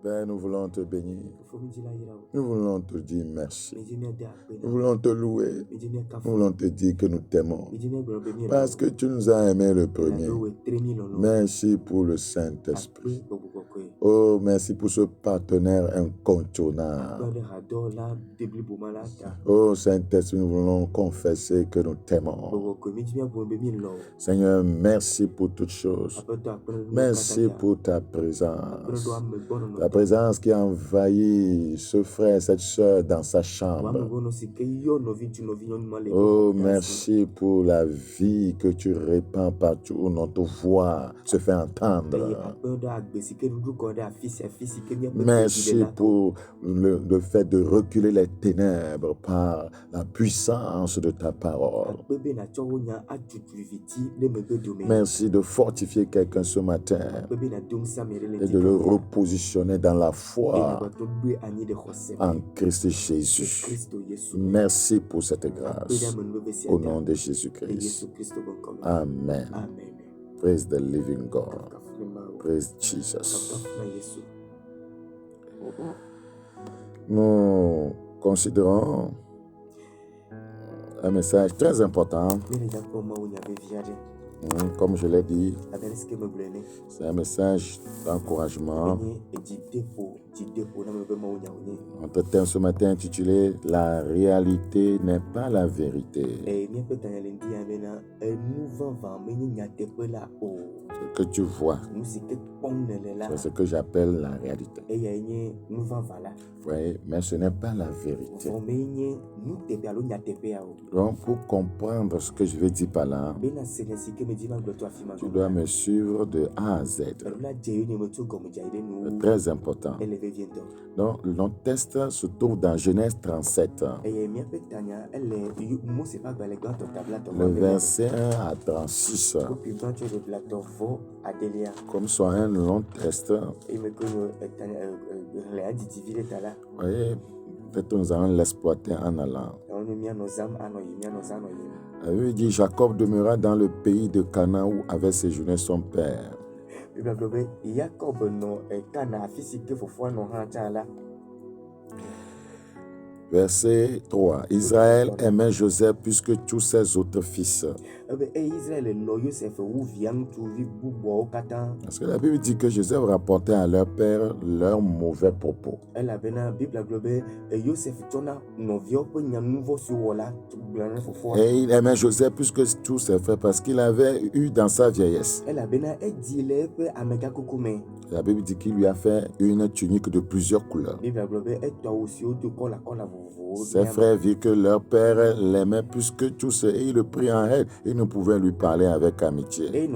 Père, nous voulons te bénir. Nous voulons te dire merci. Nous voulons te louer. Nous voulons te dire que nous t'aimons. Parce que tu nous as aimés le premier. Merci pour le Saint-Esprit. Oh, merci pour ce partenaire incontournable. Oh, Saint-Esprit, nous voulons confesser que nous t'aimons. Seigneur, merci pour toutes choses. Merci pour ta présence. Ta présence qui a envahi ce frère, cette soeur dans sa chambre. Oh, merci pour la vie que tu répands partout où notre voix se fait entendre. Merci pour le fait de reculer les ténèbres par la puissance de ta parole. Merci de fortifier quelqu'un ce matin et de le repositionner dans la foi en Christ Jésus. Merci pour cette grâce. Au nom de Jésus-Christ. Amen. Praise the living God. Praise Jesus. Nous considérons un message très important. Comme je l'ai dit, c'est un message d'encouragement. Notre thème ce matin intitulé « La réalité n'est pas la vérité ». Ce que tu vois, c'est ce que j'appelle la réalité. Vous voyez, mais ce n'est pas la vérité. Donc, pour comprendre ce que je vais dire par là, tu dois me suivre de A à Z. C'est très important. Donc, notre texte se trouve dans Genèse 37. Le verset 1 à 36. Comme soit un long texte. Vous voyez, peut-être nous allons l'exploiter en allant. Il dit, Jacob demeura dans le pays de Canaan où avait séjourné son père. Verset 3. Israël aimait Joseph plus que tous ses autres fils. Parce que la Bible dit que Joseph rapportait à leur père leurs mauvais propos. Et il aimait Joseph plus que tous ses frères parce qu'il avait eu dans sa vieillesse. La Bible dit qu'il lui a fait une tunique de plusieurs couleurs. Ses frères virent que leur père l'aimait plus que tous et il le prit en haine. Il ne pouvait lui parler avec amitié. Et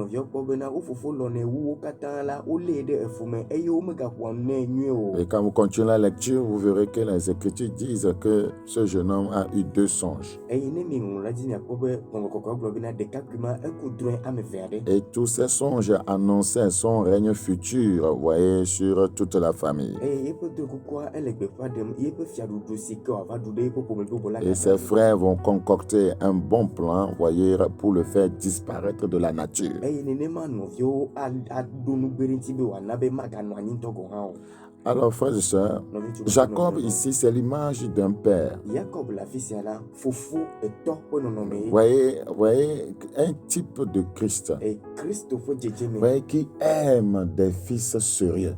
quand vous continuez la lecture, vous verrez que les Écritures disent que ce jeune homme a eu 2 songes. Et tous ces songes annonçaient son règne futur, vous voyez, sur toute la famille. Et ses frères vont concocter un bon plan, voyez, pour le faire disparaître de la nature. Alors, frères et sœurs, Jacob ici, c'est l'image d'un père. Voyez, un type de Christ. Voyez, qui aime des fils sérieux.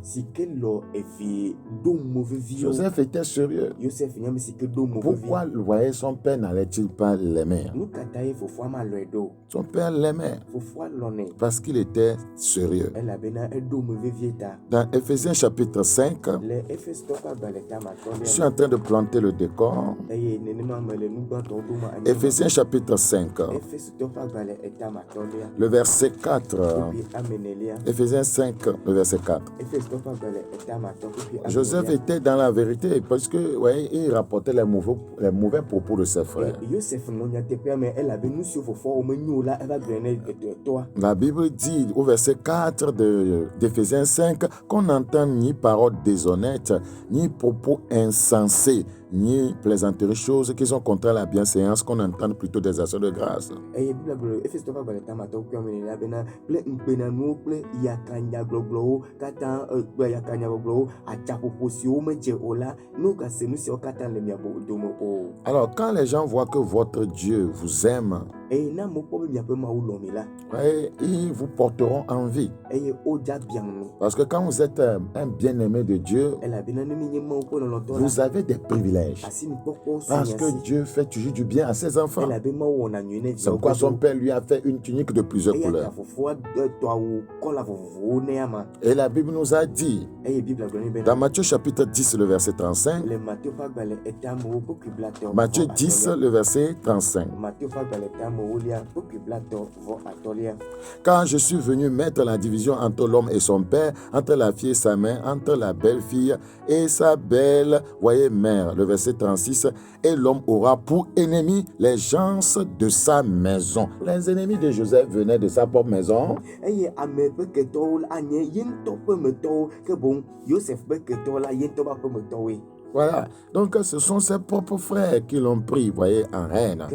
Joseph était sérieux. Pourquoi, voyez, son père n'allait-il pas l'aimer? Son père l'aimait parce qu'il était sérieux. Dans Éphésiens chapitre 5, je suis en train de planter le décor. Éphésiens chapitre 5, le verset 4. Éphésiens 5, le verset 4. Joseph était dans la vérité parce que, voyez, il rapportait les mauvais propos de ses frères. La Bible dit au verset 4 d'Éphésiens 5 qu'on n'entend ni parole déshonnête, ni propos insensés, ni plaisanteries, choses qui sont contraires à la bienséance, qu'on entende plutôt des actions de grâce. Alors, quand les gens voient que votre Dieu vous aime, ils vous porteront envie. Parce que quand vous êtes un bien-aimé de Dieu, vous avez des privilèges. Parce que Dieu fait toujours du bien à ses enfants. C'est pourquoi son père lui a fait une tunique de plusieurs couleurs. Et la Bible nous a dit, dans Matthieu chapitre 10, le verset 35, Matthieu 10, le verset 35. Quand je suis venu mettre la division entre l'homme et son père, entre la fille et sa mère, entre la belle-fille et sa belle, voyez, mère, le verset 36, et l'homme aura pour ennemi les gens de sa maison. Les ennemis de Joseph venaient de sa propre maison. Voilà, donc ce sont ses propres frères qui l'ont pris, voyez, en haine.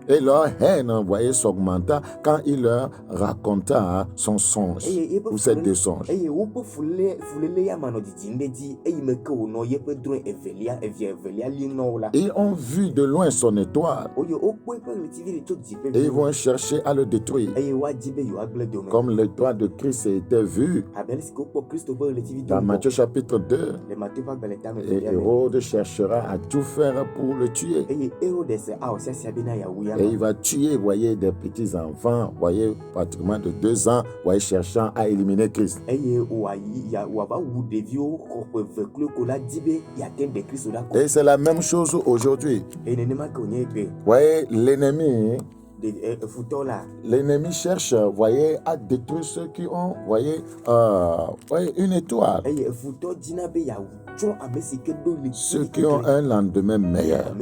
Et leur haine, voyez, s'augmenta quand il leur raconta son songe, ou ses deux songes. Ils ont vu de loin son étoile, et ils vont chercher à le détruire. Comme l'étoile de Christ était vue dans Matthieu chapitre 2, et Hérode cherchera à tout faire pour le tuer. Et il va tuer, voyez, des petits enfants, voyez, pratiquement de 2 ans, voyez, cherchant à éliminer Christ. Et c'est la même chose aujourd'hui. Voyez, l'ennemi cherche, voyez, à détruire ceux qui ont, voyez, une étoile. Ceux qui ont un lendemain meilleur.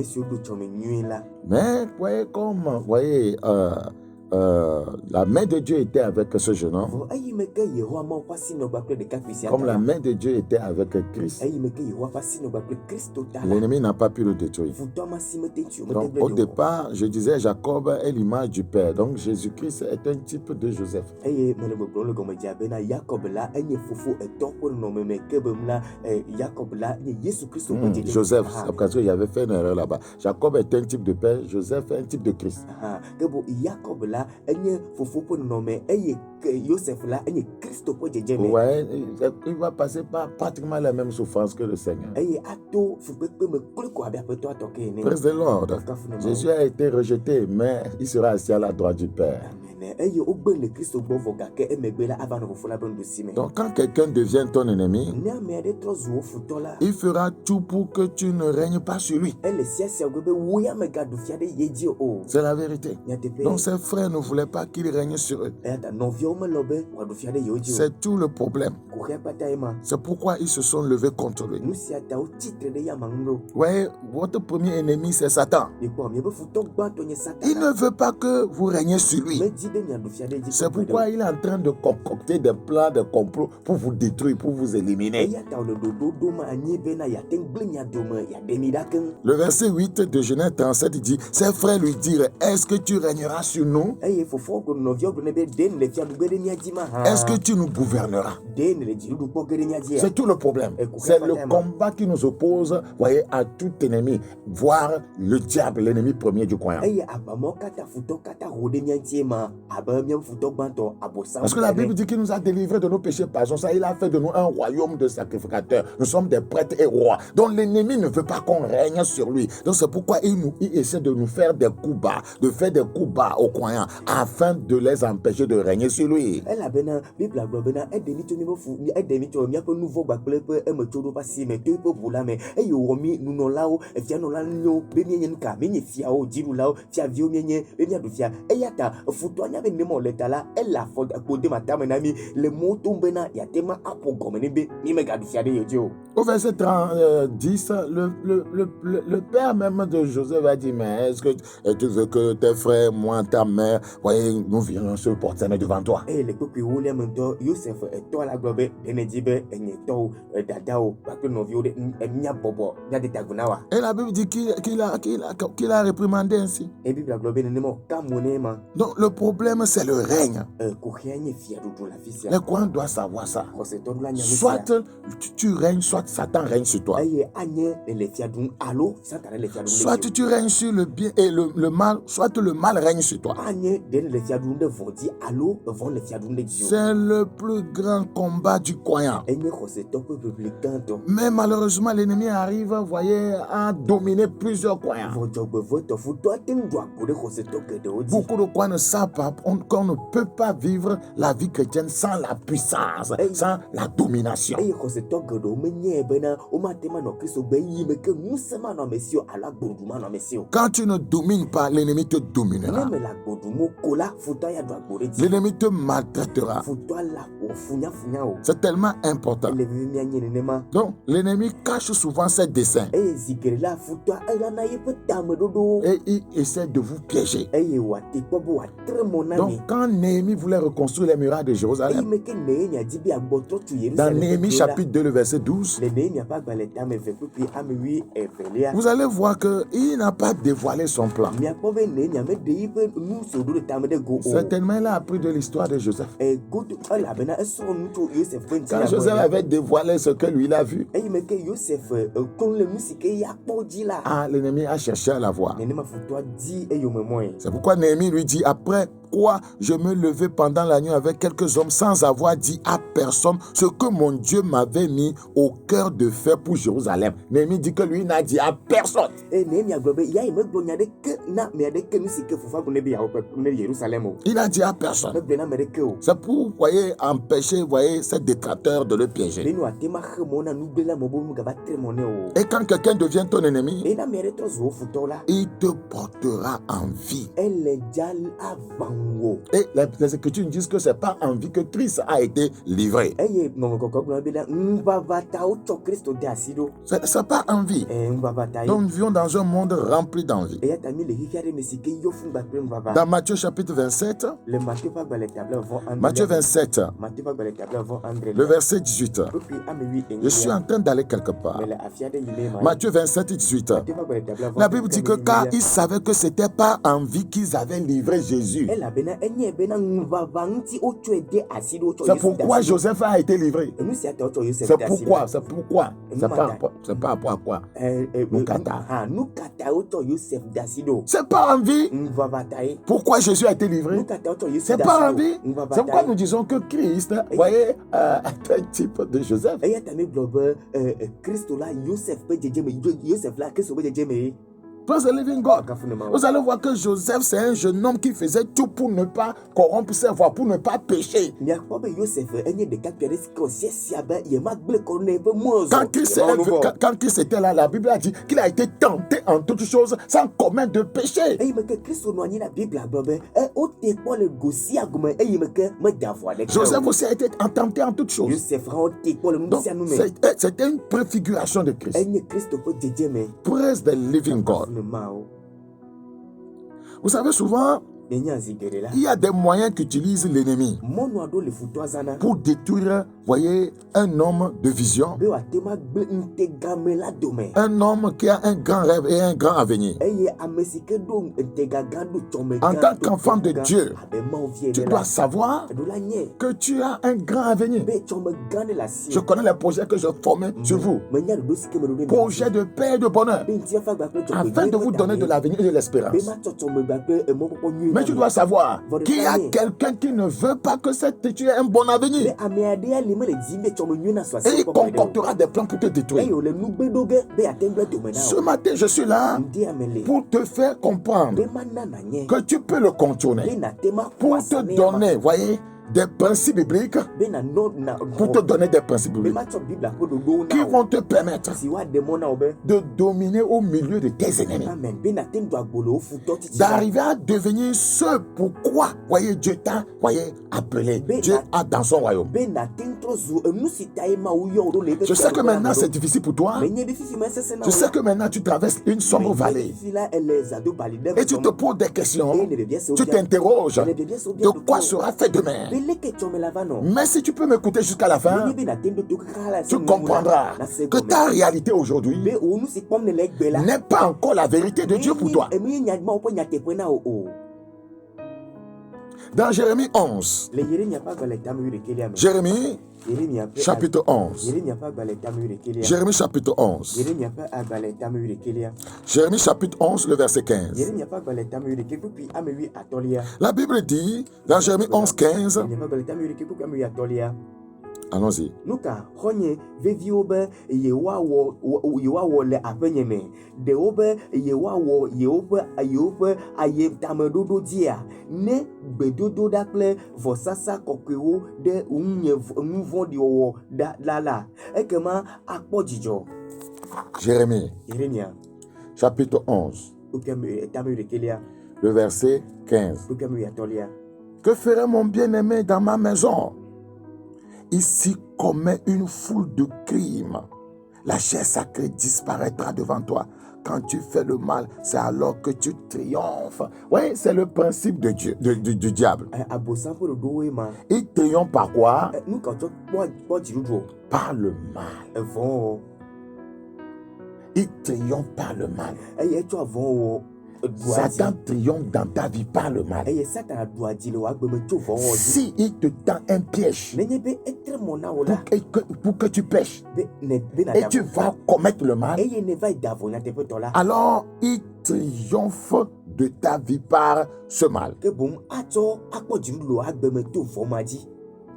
Mais, voyez, comme, voyez, la main de Dieu était avec ce jeune homme. Comme la main de Dieu était avec Christ, l'ennemi n'a pas pu le détruire. Donc, au départ, je disais, Jacob est l'image du Père. Donc, Jésus-Christ est un type de Joseph. Joseph, c'est parce qu'il y avait fait une erreur là-bas. Jacob est un type de Père, Joseph est un type de Christ. Ouais, il va passer par pratiquement la même souffrance que le Seigneur. Praise the Lord. Jésus a été rejeté, mais il sera assis à la droite du Père. Donc quand quelqu'un devient ton ennemi, il fera tout pour que tu ne règnes pas sur lui. C'est la vérité. Donc ses frères ne voulaient pas qu'il règne sur eux. C'est tout le problème. C'est pourquoi ils se sont levés contre lui. Ouais, votre premier ennemi, c'est Satan. Il ne veut pas que vous régniez sur lui. C'est pourquoi il est en train de concocter des plans, de complots pour vous détruire, pour vous éliminer. Le verset 8 de Genèse 37 dit, ses frères lui dirent, est-ce que tu régneras sur nous? Est-ce que tu nous gouverneras? C'est tout le problème. C'est le combat qui nous oppose, voyez, à tout ennemi, voire le diable, l'ennemi premier du croyant. Parce que la Bible dit qu'il nous a délivrés de nos péchés par son sang. Il a fait de nous un royaume de sacrificateurs. Nous sommes des prêtres et rois. Donc l'ennemi ne veut pas qu'on règne sur lui. Donc c'est pourquoi il essaie de nous faire des coups bas, de faire des coups bas aux croyants, afin de les empêcher de régner sur lui. Au verset 10, le père même de Joseph a dit, mais est-ce que tu veux que tes frères, moi, ta mère, voyez, nous virions se porter devant toi? Et la Bible dit qu'il a réprimandé ainsi. Donc le problème, c'est le règne. Les croyants doivent savoir ça. Soit tu règnes, soit Satan règne sur toi. Soit tu règnes sur le bien et le mal, soit le mal règne sur toi. C'est le plus grand combat du croyant. Mais malheureusement, l'ennemi arrive, voyez, à dominer plusieurs croyants. Beaucoup de croyants ne savent pas qu'on ne peut pas vivre la vie chrétienne sans la puissance, sans la domination. Quand tu ne domines pas, l'ennemi te dominera. L'ennemi te maltraitera. C'est tellement important. Donc, l'ennemi cache souvent ses desseins. Et il essaie de vous piéger. Donc, quand Néhémie voulait reconstruire les murailles de Jérusalem, dans Néhémie chapitre 2, le verset 12, vous allez voir qu'il n'a pas dévoilé son plan. Certainement, il a appris de l'histoire de Joseph. Quand Joseph avait dévoilé ce que lui il a vu, l'ennemi a cherché à la voir. C'est pourquoi Néhémie lui dit, après quoi je me levais pendant la nuit avec quelques hommes sans avoir dit à personne ce que mon Dieu m'avait mis au cœur de faire pour Jérusalem. Néhémie dit que lui n'a dit à personne. Il a dit à personne. C'est pour, voyez, empêcher, voyez, ces détracteurs de le piéger. Et quand quelqu'un devient ton ennemi, il te portera envie. Et les Écritures disent que ce n'est pas en vie que Christ a été livré. Ce n'est pas en vie. Donc nous vivons dans un monde rempli d'envie. Dans Matthieu chapitre 27, Matthieu 27, le verset 18, je suis en train d'aller quelque part. Matthieu 27, 18, la Bible dit que car ils savaient que ce n'était pas en vie qu'ils avaient livré Jésus. C'est pourquoi Joseph a été livré. C'est pourquoi. C'est pas à quoi. C'est pas en vie. Pourquoi Jésus a été livré? C'est pas en vie. C'est pourquoi nous disons que Christ, voyez, est un type de Joseph. Praise the living God. Vous allez voir que Joseph, c'est un jeune homme qui faisait tout pour ne pas corrompre ses voies, pour ne pas pécher. Quand Christ était là, la Bible a dit qu'il a été tenté en toutes choses sans commettre de péché. Joseph aussi a été tenté en toutes choses. C'était une préfiguration de Christ. Praise the living God. Vous savez, souvent, il y a des moyens qu'utilise l'ennemi pour détruire, voyez, un homme de vision, un homme qui a un grand rêve et un grand avenir. En tant qu'enfant de Dieu, tu dois savoir que tu as un grand avenir. Je connais les projets que je formais sur vous. Projets de paix et de bonheur, afin de vous donner de l'avenir et de l'espérance. Mais tu dois savoir qu'il y a quelqu'un qui ne veut pas que tu aies un bon avenir. Et il concoctera des plans pour te détruire. Ce matin, je suis là pour te faire comprendre que tu peux le contourner, pour te donner, voyez, des principes bibliques pour te donner des principes bibliques qui vont te permettre de dominer au milieu de tes ennemis, d'arriver à devenir ce pourquoi, voyez, Dieu t'a appelé, Dieu a dans son royaume. Je sais que maintenant c'est difficile pour toi. Je sais que maintenant tu traverses une sombre vallée et tu te poses des questions, tu t'interroges de quoi sera fait demain. Mais si tu peux m'écouter jusqu'à la fin, tu comprendras que ta réalité aujourd'hui n'est pas encore la vérité de Dieu pour toi. Dans Jérémie 11, Jérémie chapitre 11, Jérémie chapitre 11, Jérémie chapitre 11, le verset 15. La Bible dit, dans Jérémie 11, 15, allons-y. Nuka honye veviobe yewawo le apenyeme de obe yewope aye tamedodo dia ne bedodo dakle vosasa kokewo de unvodi owo la ekema akpojijo. Jérémie chapitre 11, le verset 15. Que ferait mon bien-aimé dans ma maison? Ici commet une foule de crimes. La chair sacrée disparaîtra devant toi. Quand tu fais le mal, c'est alors que tu triomphes. Oui, c'est le principe de Dieu, du diable. Il triomphe par quoi? Par le mal. Il triomphe par le mal. Satan triomphe dans ta vie par le mal. Si il te tend un piège pour que tu pêches et tu vas commettre le mal, alors il triomphe de ta vie par ce mal.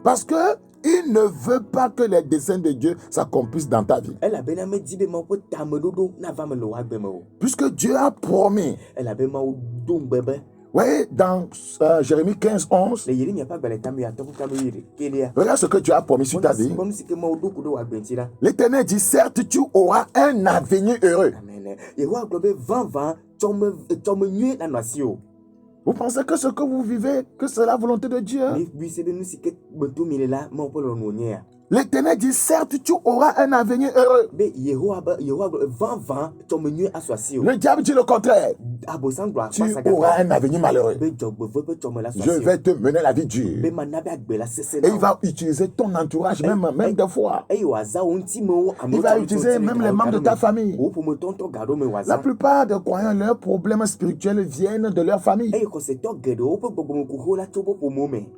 Parce que il ne veut pas que les desseins de Dieu s'accomplissent dans ta vie. Puisque Dieu a promis. Oui, dans Jérémie 15, 11. Regarde ce que Dieu a promis sur ta vie. L'Éternel dit, certes, tu auras un avenir heureux. Vous pensez que ce que vous vivez, que c'est la volonté de Dieu? L'Éternel dit, certes, tu auras un avenir heureux. Le diable dit le contraire. Tu auras un avenir malheureux. Je vais te mener la vie dure. Et il va utiliser ton entourage, même des fois. Il va utiliser même les membres de ta famille. La plupart des croyants, leurs problèmes spirituels viennent de leur famille.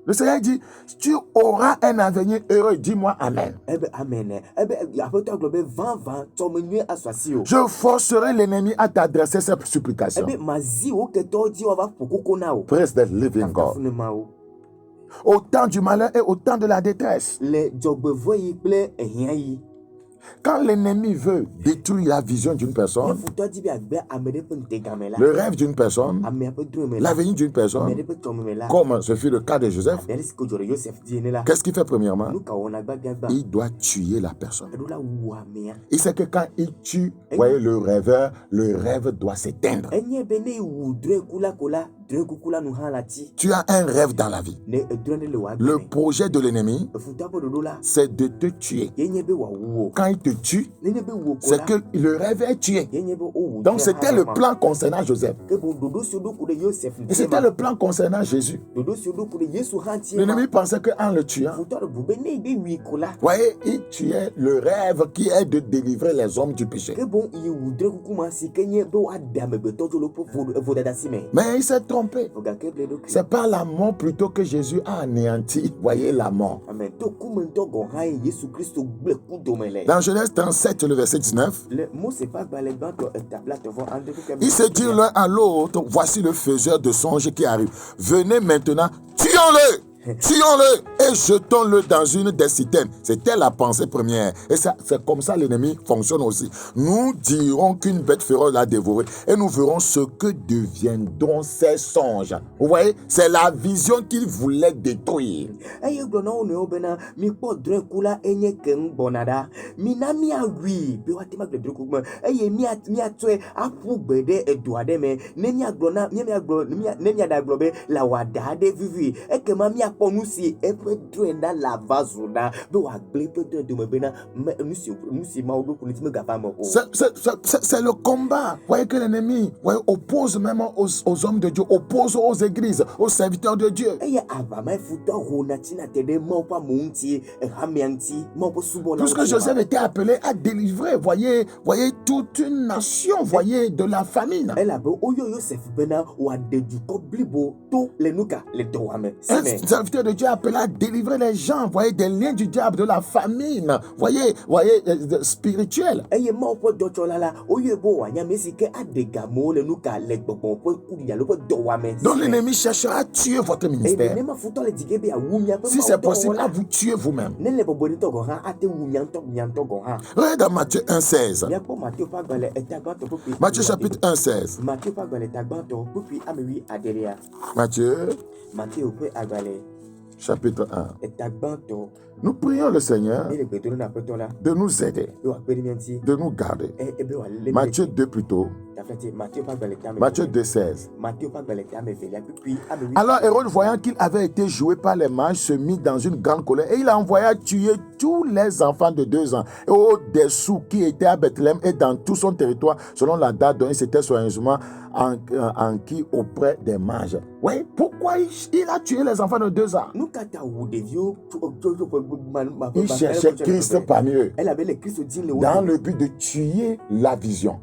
Le Seigneur dit, tu auras un avenir heureux. Dis-moi amen. Je forcerai l'ennemi à t'adresser cette supplication. Praise the living God. Au temps du malheur et au temps de la détresse. Quand l'ennemi veut détruire la vision d'une personne, le rêve d'une personne, l'avenir d'une personne, comme ce fut le cas de Joseph, qu'est-ce qu'il fait premièrement? Il doit tuer la personne. Il sait que quand il tue, voyez, le rêveur, le rêve doit s'éteindre. Tu as un rêve dans la vie. Le projet de l'ennemi, c'est de te tuer. Quand il te tue, c'est que le rêve est tué. Donc c'était le plan concernant Joseph. Et c'était le plan concernant Jésus. L'ennemi pensait qu'en le tuant, voyez, il tuait le rêve qui est de délivrer les hommes du péché. Mais il s'est trompé. C'est par la mort plutôt que Jésus a anéanti, voyez, la mort. Dans Genèse 37, le verset 19, ils se dirent l'un à l'autre, voici le faiseur de songes qui arrive. Venez maintenant, tuons-le Tuons-le et jetons-le dans une des citernes. C'était la pensée première. Et ça, c'est comme ça l'ennemi fonctionne aussi. Nous dirons qu'une bête féroce l'a dévoré et nous verrons ce que deviendront ces songes. Vous voyez, c'est la vision qu'il voulait détruire. C'est le combat. Vous voyez que l'ennemi oppose même aux hommes de Dieu, oppose aux églises, aux serviteurs de Dieu. Puisque Joseph était appelé à délivrer, voyez toute une nation, voyez, de la famine. Un serviteur de Dieu appelé à délivrer les gens, voyez, des liens du diable, de la famine, voyez, spirituelle. Donc l'ennemi cherchera à tuer votre ministère. Si c'est possible, à vous tuer vous-même. Regardez dans Matthieu 1,16. Matthieu chapitre 1,16. Matthieu chapitre 1. Nous prions le Seigneur de nous aider, de nous garder. Matthieu 2 plutôt. Matthieu 2,16. Alors Hérode, voyant qu'il avait été joué par les mages, se mit dans une grande colère et il envoya tuer tous les enfants de 2 ans et au-dessous qui étaient à Bethléem et dans tout son territoire, selon la date dont il s'était soigneusement enquis auprès des mages. Oui, pourquoi il a tué les enfants de 2 ans? Il cherchait Christ parmi eux, dans le but de tuer la vision.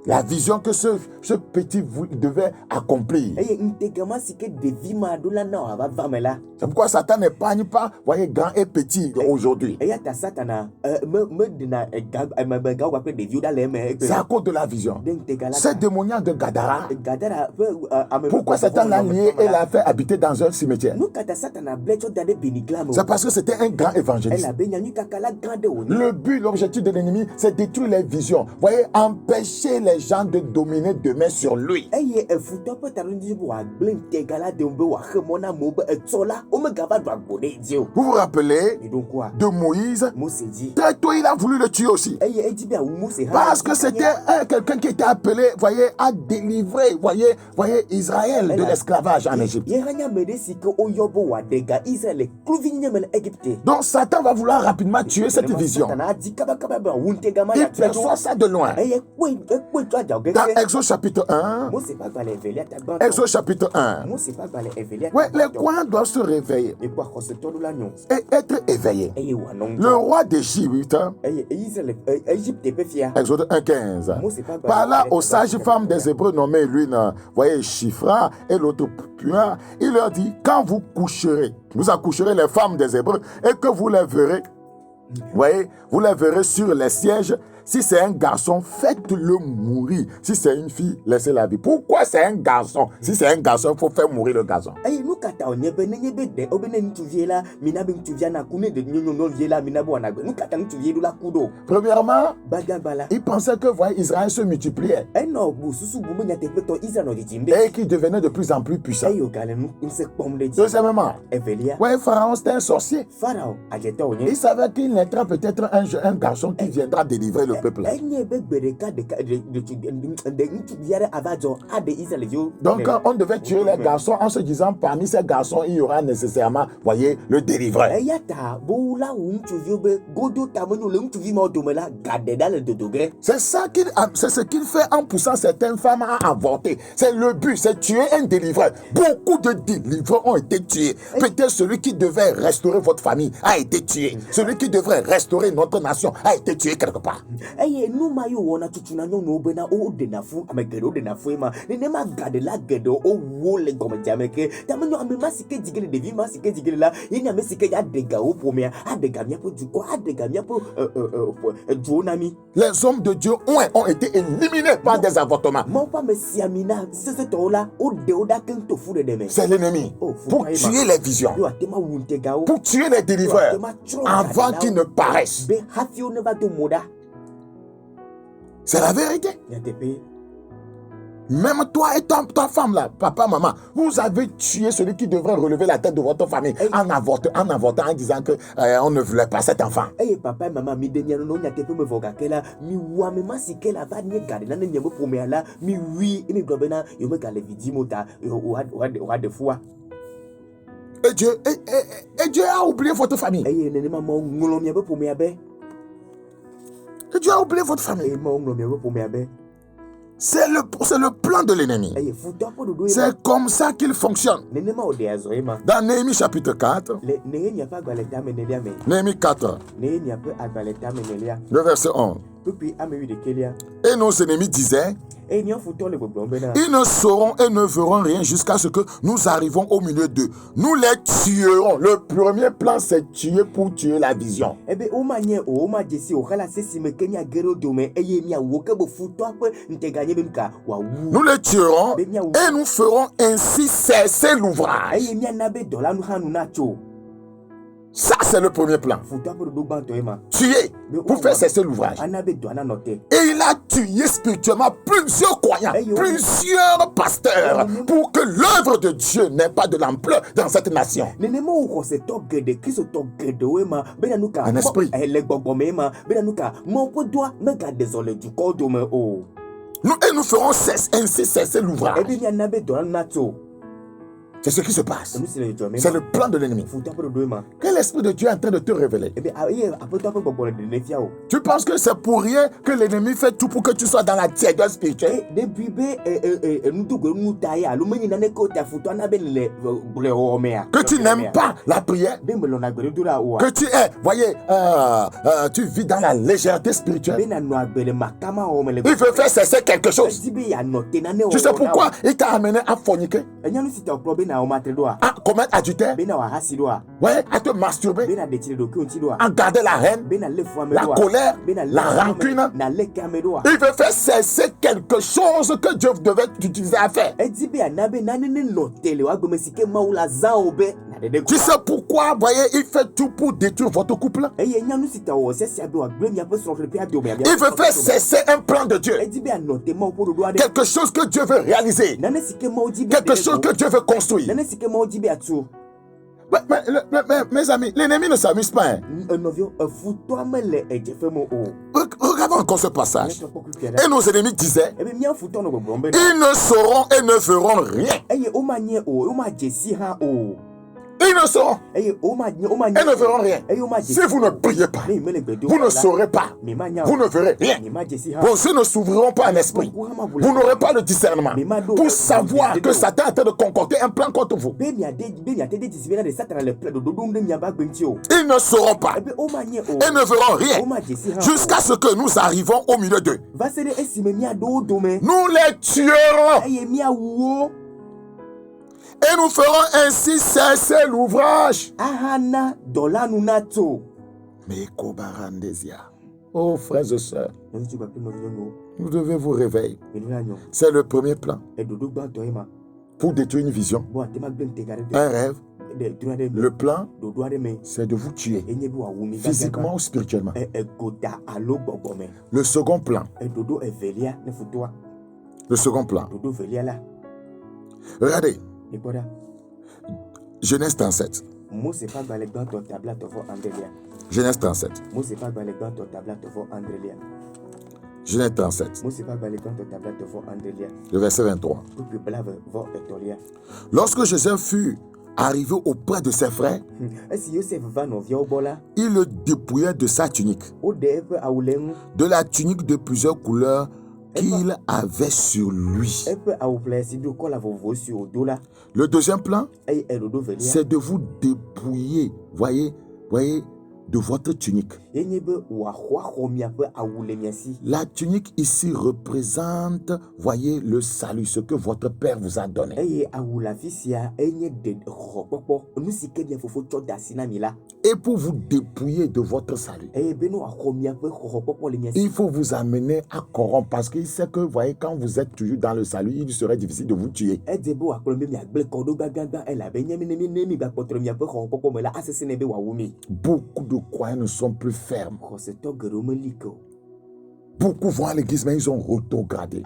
La vision que ce petit devait accomplir. C'est pourquoi Satan n'épargne pas, voyez, grand et petit aujourd'hui. C'est à cause de la vision. Ce démoniaque de Gadara, pourquoi Satan l'a lié et l'a fait habiter dans un cimetière? C'est parce que c'était un grand évangéliste. Le but, l'objectif de l'ennemi, c'est détruire les visions. Voyez, empêcher les gens de dominer demain sur lui. Vous vous rappelez de Moïse? Très tôt, il a voulu le tuer aussi. Parce que c'était quelqu'un qui était appelé, voyez, à délivrer, voyez, Israël de l'esclavage en Égypte. Donc Satan va vouloir rapidement tuer cette vision. Il perçoit ça de loin. Dans Exode chapitre 1, Exode chapitre 1, ouais, les croyants doivent se réveiller et être éveillés. Le roi d'Égypte, Exode 1,15, parla aux sages-femmes des Hébreux nommées l'une, voyez, Shifra et l'autre Pua. Il leur dit, quand vous coucherez, vous accoucherez les femmes des Hébreux et que vous les verrez, voyez, vous les verrez sur les sièges. Si c'est un garçon, faites-le mourir. Si c'est une fille, laissez-la vivre. Pourquoi c'est un garçon? Si c'est un garçon, il faut faire mourir le garçon. Premièrement, il pensait que, voyez, Israël se multipliait et qu'il devenait de plus en plus puissant. Deuxièmement, voyez, Pharaon, c'était un sorcier. Il savait qu'il naîtra peut-être un garçon qui viendra délivrer le peuple. Donc on devait tuer les garçons en se disant parmi ces garçons il y aura nécessairement, voyez, le délivreur. C'est ce qu'il fait en poussant certaines femmes à avorter. C'est le but, c'est tuer un délivreur. Beaucoup de délivreurs ont été tués. Peut-être celui qui devait restaurer votre famille a été tué. Celui qui devrait restaurer notre nation a été tué quelque part. eye nu ma yo wona tutuna nyo no be na o de na fu amegede o de na fu ma ne ma gade la gede o wo le gome jameke ta me nyo ame masike digele de vi masike digele la yini ame sike ya dega o pomia adega mia po duko adega mia po dronami. Les hommes de Dieu ont été éliminés par des avortements. C'est l'ennemi pour tuer les visions, pour tuer les délivreurs avant qu'ils ne paraissent. C'est la vérité. Même toi et ta femme là, papa, maman, vous avez tué celui qui devrait relever la tête de votre famille en avortant en disant que on ne voulait pas cet enfant. Papa, maman, mi denia no nya tepe me vogakela mi wa me masikela va nie gade na ne nyemo pomea la mi wi mi globena yo me kale vidimo ta wa de fois. Et Dieu a oublié votre famille. Et Dieu a oublié votre famille. C'est le plan de l'ennemi. C'est comme ça qu'il fonctionne. Dans Néhémie chapitre 4, Néhémie 4, le verset 11. Et nos ennemis disaient, ils ne sauront et ne verront rien jusqu'à ce que nous arrivons au milieu d'eux. Nous les tuerons. Le premier plan, c'est tuer pour tuer la vision. Nous les tuerons et nous ferons ainsi cesser l'ouvrage. Ça, c'est le premier plan. Tuer pour faire cesser l'ouvrage. Et il a tué spirituellement plusieurs croyants, plusieurs pasteurs, pour que l'œuvre de Dieu n'ait pas de l'ampleur dans cette nation. Un esprit. Nous ferons ainsi cesser l'ouvrage. C'est ce qui se passe. C'est le plan de l'ennemi. Que l'Esprit de Dieu est en train de te révéler. Tu penses que c'est pour rien que l'ennemi fait tout pour que tu sois dans la tiédeur spirituelle? Que tu n'aimes pas la prière? Que tu es, voyez, tu vis dans la légèreté spirituelle? Il veut faire cesser quelque chose. Tu sais pourquoi il t'a amené à forniquer? À commettre adultère, ouais, à te masturber, à garder la haine, la colère, la rancune. Il veut faire cesser quelque chose que Dieu devait utiliser à faire. Tu sais pourquoi, voyez, il fait tout pour détruire votre couple. Il veut faire cesser un plan de Dieu. Quelque chose que Dieu veut réaliser. Quelque chose que Dieu veut construire. Mes amis, l'ennemi ne s'amuse pas. Hein. Regardons encore ce passage. Et nos ennemis disaient, ils ne sauront et ne feront rien. Ils ne sauront et ne verront rien. Si vous ne priez pas, vous ne saurez pas, vous ne verrez rien. Vos yeux ne s'ouvriront pas en esprit. Vous n'aurez pas le discernement pour savoir que Satan est en train de concocter un plan contre vous. Ils ne sauront pas et ne verront rien jusqu'à ce que nous arrivons au milieu d'eux. Nous les tuerons. Et nous ferons ainsi cesser l'ouvrage. Oh frères et sœurs, vous devez vous réveiller. C'est le premier plan. Pour détruire une vision, un rêve. Le plan, c'est de vous tuer physiquement ou spirituellement. Le second plan. Le second plan. Regardez. Genèse 37. Genèse 37. Genèse 37. Le verset 23. Lorsque Joseph fut arrivé auprès de ses frères, il le dépouilla de sa tunique, de la tunique de plusieurs couleurs qu'il avait sur lui. Le deuxième plan, c'est de vous dépouiller, voyez, de votre tunique. La tunique ici représente, voyez, le salut, ce que votre Père vous a donné. Et pour vous dépouiller de votre salut, il faut vous amener à corrompre, parce qu'il sait que, voyez, quand vous êtes toujours dans le salut, il serait difficile de vous tuer. Beaucoup de croyants ne sont plus fermes. Beaucoup vont à l'église, mais ils ont rétrogradé.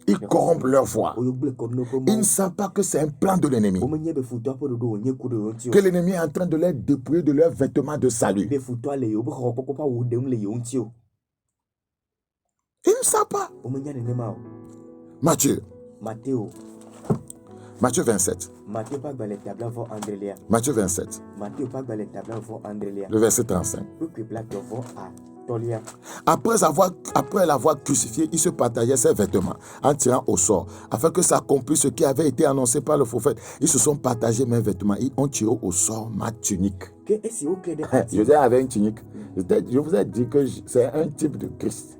Ils corrompent leur foi. Ils ne savent pas que c'est un plan de l'ennemi. Que l'ennemi est en train de les dépouiller de leurs vêtements de salut. Ils ne savent pas. Matthieu 27. Matthieu 27. Le verset 35. Après l'avoir crucifié, il se partageait ses vêtements en tirant au sort, afin que s'accomplisse ce qui avait été annoncé par le prophète. Ils se sont partagés mes vêtements, ils ont tiré au sort ma tunique. Joseph avait une tunique. Je vous ai dit que c'est un type de Christ.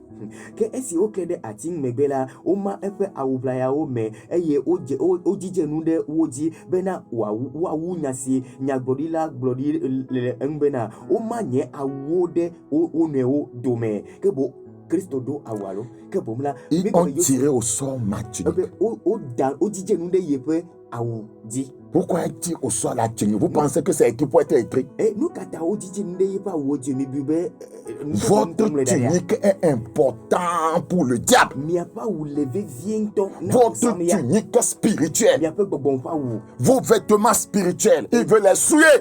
Que esi okede ating megbela oma epe awublaya ome eye ojije nude woji bena wa wunyasi nyagbodila glodi le engbena oma nye awode oneo dome kebo Christo do awalo kebo mla ils ont tiré au sort ma tunique. Ojije nude yepe awuji. Pourquoi elle tire au sort la tunique? Vous pensez que c'est écrit pour être écrit? Votre tunique est important pour le diable. Votre tunique spirituelle, vos vêtements spirituels, il veut les souiller.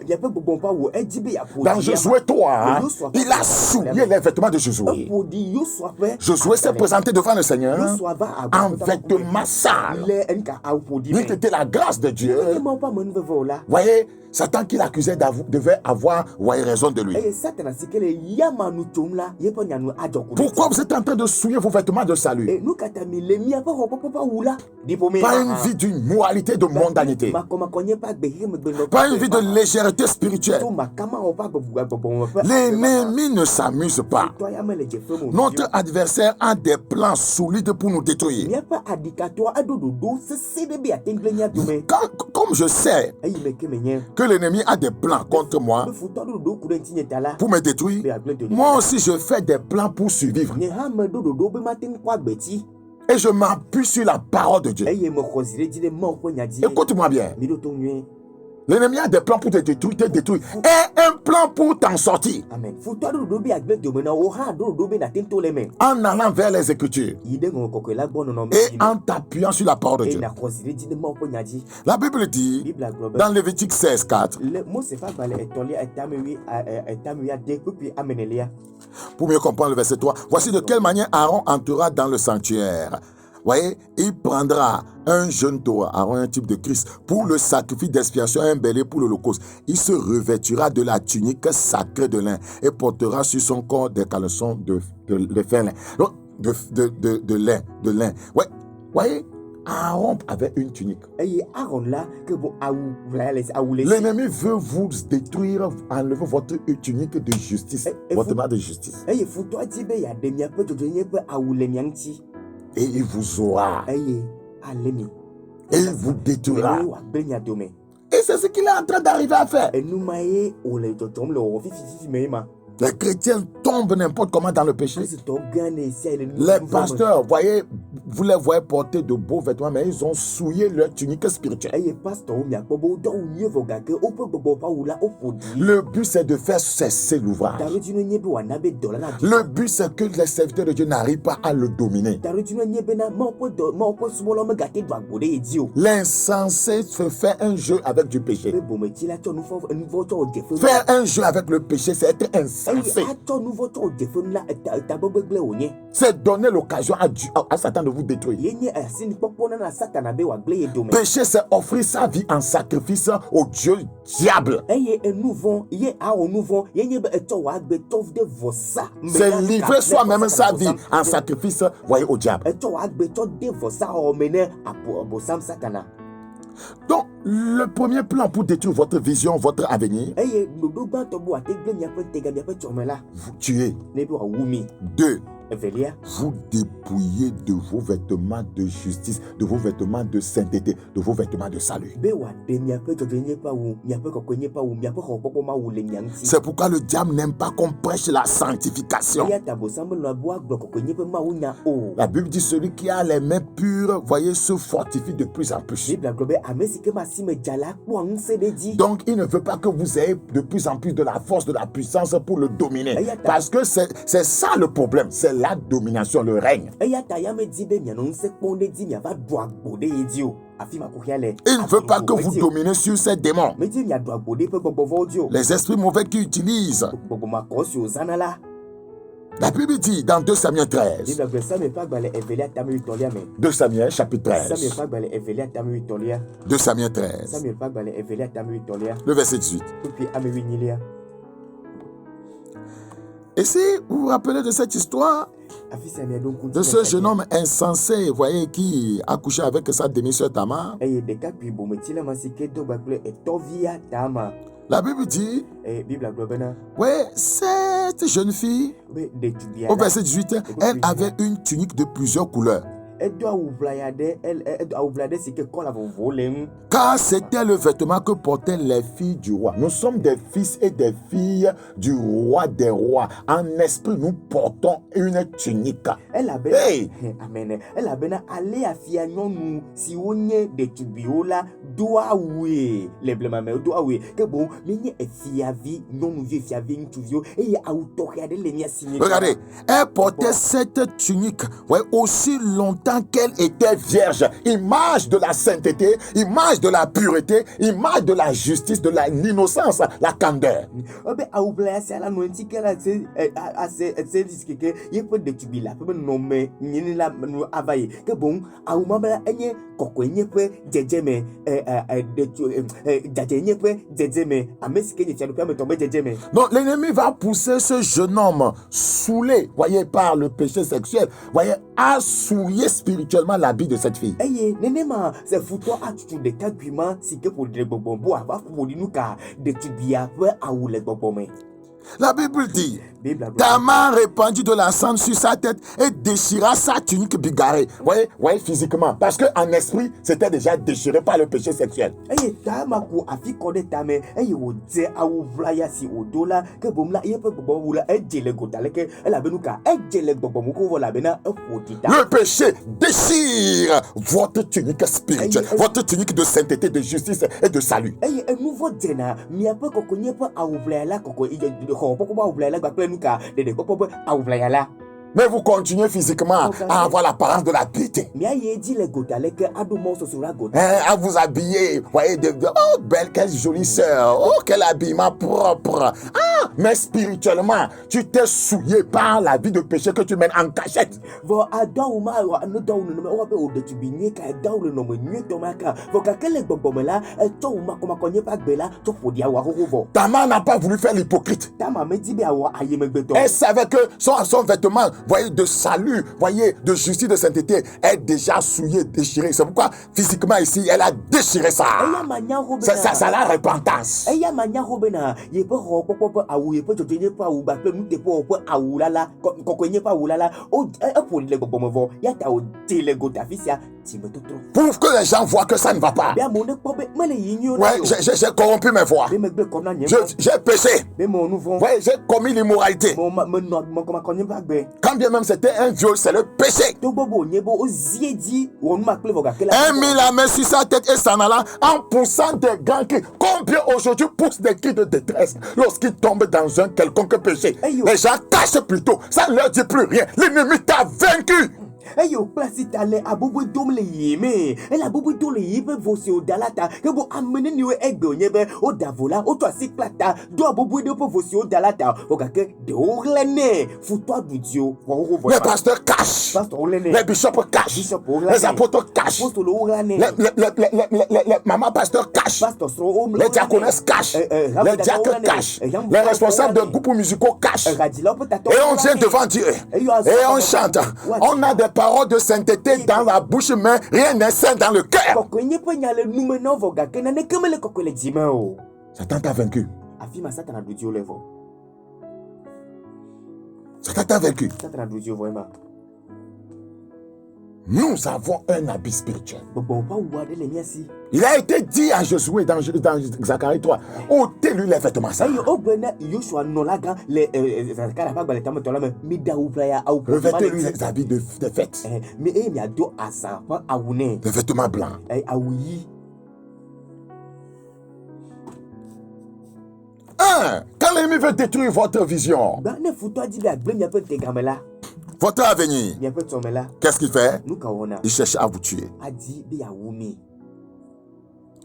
Dans Josué 3, il a souillé les vêtements de Josué. Josué s'est présenté devant le Seigneur en vêtements sales. Il était la grâce de Dieu. Voyez, Satan qui l'accusait devait avoir raison de lui. Pourquoi vous êtes en train de souiller vos vêtements de salut? Pas une vie d'une moralité de mondanité. Pas une vie de légèreté spirituelle. L'ennemi ne s'amuse pas. Notre adversaire a des plans solides pour nous détruire. Comme je sais que l'ennemi a des plans contre moi pour me détruire, moi aussi je fais des plans pour survivre. Et je m'appuie sur la parole de Dieu. Écoute-moi bien. L'ennemi a des plans pour te détruire, et un plan pour t'en sortir. Amen. En allant vers les Écritures et en t'appuyant sur la parole de Dieu. La Bible dit dans Lévitique 16:4. Pour mieux comprendre le verset 3, voici de quelle manière Aaron entrera dans le sanctuaire. Voyez, il prendra un jeune taureau, Aaron, un type de Christ, pour le sacrifice d'expiation, un bélier pour l'holocauste. Il se revêtira de la tunique sacrée de lin et portera sur son corps des caleçons de fin lin. Donc, de lin. Ouais, voyez, Aaron avait une tunique. L'ennemi veut vous détruire, enlever votre tunique de justice, votre main de justice. Et il vous aura. Et il vous détruira. Et c'est ce qu'il est en train d'arriver à faire. Les chrétiens tombent n'importe comment dans le péché. Les pasteurs, voyez, vous les voyez porter de beaux vêtements, mais ils ont souillé leur tunique spirituelle. Le but, c'est de faire cesser l'ouvrage. Le but, c'est que les serviteurs de Dieu n'arrivent pas à le dominer. L'insensé se fait un jeu avec du péché. Faire un jeu avec le péché, c'est être insensé. C'est donner l'occasion à Satan de vous détruire. Péché, c'est offrir sa vie en sacrifice au Dieu diable. C'est livrer soi-même sa vie en sacrifice, voyez, au diable. Donc, le premier plan pour détruire votre vision, votre avenir, vous tuez. 2. Vous dépouillez de vos vêtements de justice, de vos vêtements de sainteté, de vos vêtements de salut. C'est pourquoi le diable n'aime pas qu'on prêche la sanctification. La Bible dit celui qui a les mains pures, voyez, se fortifie de plus en plus. Donc, il ne veut pas que vous ayez de plus en plus de la force, de la puissance pour le dominer. Parce que c'est ça le problème. C'est la domination, le règne. Il ne veut pas que vous dominiez sur ces démons. Les esprits mauvais qui utilisent. La Bible dit dans 2 Samuel 13. 2 Samuel chapitre 13. 2 Samuel 13. Le verset 18. Et si vous vous rappelez de cette histoire, de ce jeune homme insensé, vous voyez, qui a couché avec sa demi-sœur Tamar. La Bible dit, oui, cette jeune fille, au verset 18, elle avait une tunique de plusieurs couleurs. Car c'était le vêtement que portaient les filles du roi. Nous sommes des fils et des filles du roi des rois. En esprit, nous portons une tunique. Hey! Amen. Elle a bien allé à Fianon, si on est de Tubiola, doit oué. Les blâmes, doit oué. Que bon, mais il y a fiavi, non, vieux fiavi, tuvio, et il y a autorisé les miens signés. Regardez, elle portait cette tunique, ouais, aussi longtemps qu'elle était vierge, image de la sainteté, image de la pureté, image de la justice, de l'innocence, la candeur. Donc l'ennemi va pousser ce jeune homme saoulé, voyez, par le péché sexuel, voyez, à souiller spirituellement la vie de cette fille. La Bible dit, Tamar répandit de la cendre sur sa tête et déchira sa tunique bigarrée. Voyez, physiquement. Parce qu'en esprit, c'était déjà déchiré par le péché sexuel. Le péché déchire votre tunique spirituelle, votre tunique de sainteté, de justice et de salut. Mais vous continuez physiquement à avoir l'apparence de la piété. À vous habiller, voyez, oh, belle, quelle jolie sœur, oh, quel habillement propre. Ah, mais spirituellement, tu t'es souillé par la vie de péché que tu mènes en cachette. Tamar n'a pas voulu faire l'hypocrite. Elle savait que son vêtement, voyez, de salut, voyez, de justice, de sainteté, est déjà souillé, déchiré. C'est pourquoi, physiquement ici, elle a déchiré ça. Ça la repentance. Pour que les gens voient que ça ne va pas. Ouais, j'ai corrompu mes voies. J'ai péché. Ouais, j'ai commis l'immoralité. Quand bien même c'était un viol, c'est le péché. Elle mit la main sur sa tête et s'en alla en poussant des grands cris. Combien aujourd'hui poussent des cris de détresse lorsqu'ils tombent dans un quelconque péché? Les gens cachent plutôt, ça ne leur dit plus rien. L'ennemi t'a vaincu. Eyo place tale abubu dom le yeme ela abubu do le yipe vosi o dalata ke bo amene ni we egbe onyebe o davola o to asiklata do abubu de po vosi o dalata o kake de orlene futo dudio wo wo. Les pasteurs cachent, les bishops cachent, les apôtres cachent, les mamans pasteurs cachent, les diaconesses cachent, les diacres cachent, les responsables de groupes musicaux cachent. Et on vient devant Dieu et on chante. On a des parole de sainteté dans la bouche, mais rien n'est saint dans le cœur. Satan t'a vaincu. Satan t'a vaincu. Nous avons un habit spirituel. Il a été dit à Josué dans Zacharie 3, ôtez-lui les vêtements sales. Revêtez-lui les habits de fête. Les vêtements blancs. Quand l'ennemi veut détruire votre vision, votre avenir, qu'est-ce qu'il fait? Il cherche à vous tuer.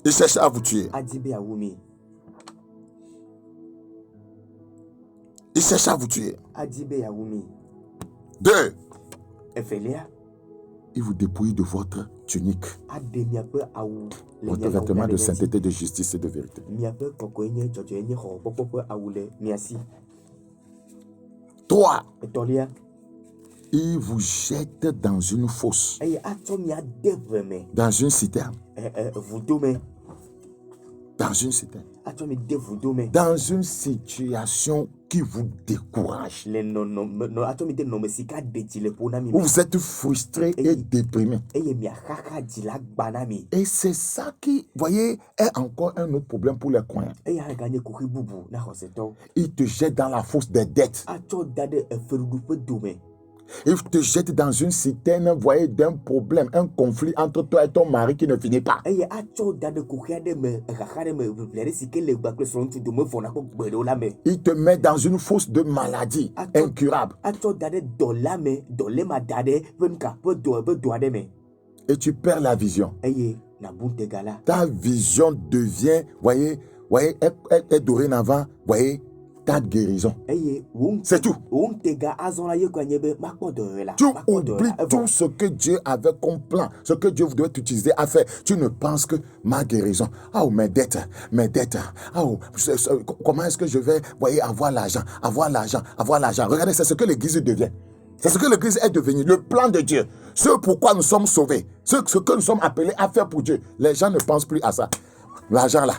Il cherche à vous tuer. Il cherche à vous tuer. 2. Il vous dépouille de votre tunique, votre vêtement de sainteté, de justice et de vérité. 3. Il vous jette dans une fosse, dans une citerne, dans une citerne, dans une situation qui vous décourage, où vous êtes frustré et déprimé. Et c'est ça qui, voyez, est encore un autre problème pour les croyants. Il te jette dans la fosse des dettes. Il te jette dans une citerne, voyez, d'un problème, un conflit entre toi et ton mari qui ne finit pas. Il te met dans une fosse de maladie incurable. Et tu perds la vision. Ta vision devient, voyez, est dorénavant, voyez, ta guérison. C'est tout. Tu oublies tout ce que Dieu avait comme plan, ce que Dieu doit utiliser à faire. Tu ne penses que ma guérison. Oh, mes dettes. Oh, comment est-ce que je vais, voyez, avoir l'argent. Regardez, c'est ce que l'Église devient. C'est ce que l'Église est devenue, le plan de Dieu. Ce pourquoi nous sommes sauvés. Ce que nous sommes appelés à faire pour Dieu. Les gens ne pensent plus à ça. L'argent là.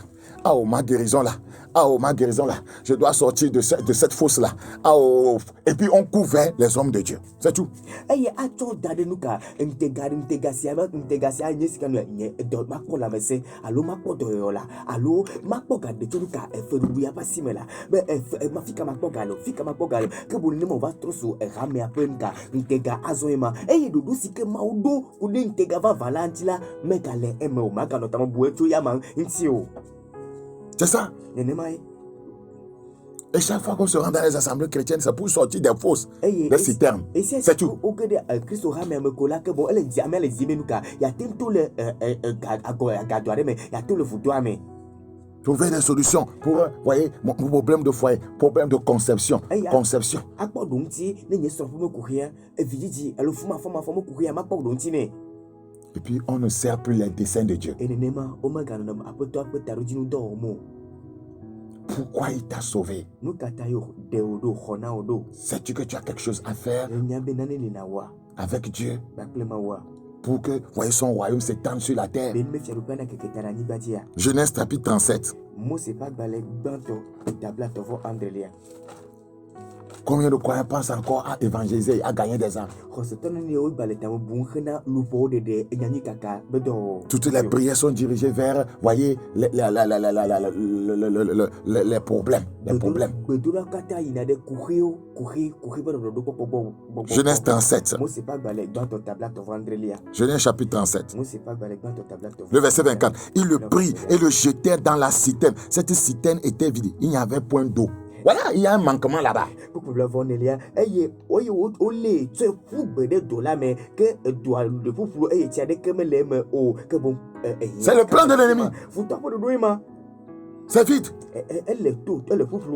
Oh, ma guérison là. Oh, ma guérison là. Je dois sortir de cette fosse là. Oh. Et puis on couvert les hommes de Dieu. C'est tout. C'est ça. Et chaque fois qu'on se rend dans les assemblées chrétiennes, c'est pour sortir des fausses, des citernes. C'est tout. Trouver des solutions pour, voyez, mon problème de foyer, problème de conception. Et puis on ne sert plus les desseins de Dieu. Pourquoi il t'a sauvé? Sais-tu que tu as quelque chose à faire avec Dieu pour que, voyez, son royaume s'étende sur la terre? Genèse chapitre 37. Combien de croyants pensent encore à évangéliser, à gagner des âmes? Toutes les prières sont dirigées vers, voyez, les problèmes. Genèse 37. Genèse chapitre 37. Le verset 24. Ils le prirent et le jetèrent dans la citerne. Cette citerne était vide. Il n'y avait point d'eau. Voilà, il y a un manquement là-bas. C'est le plan de l'ennemi. C'est vide. Il n'y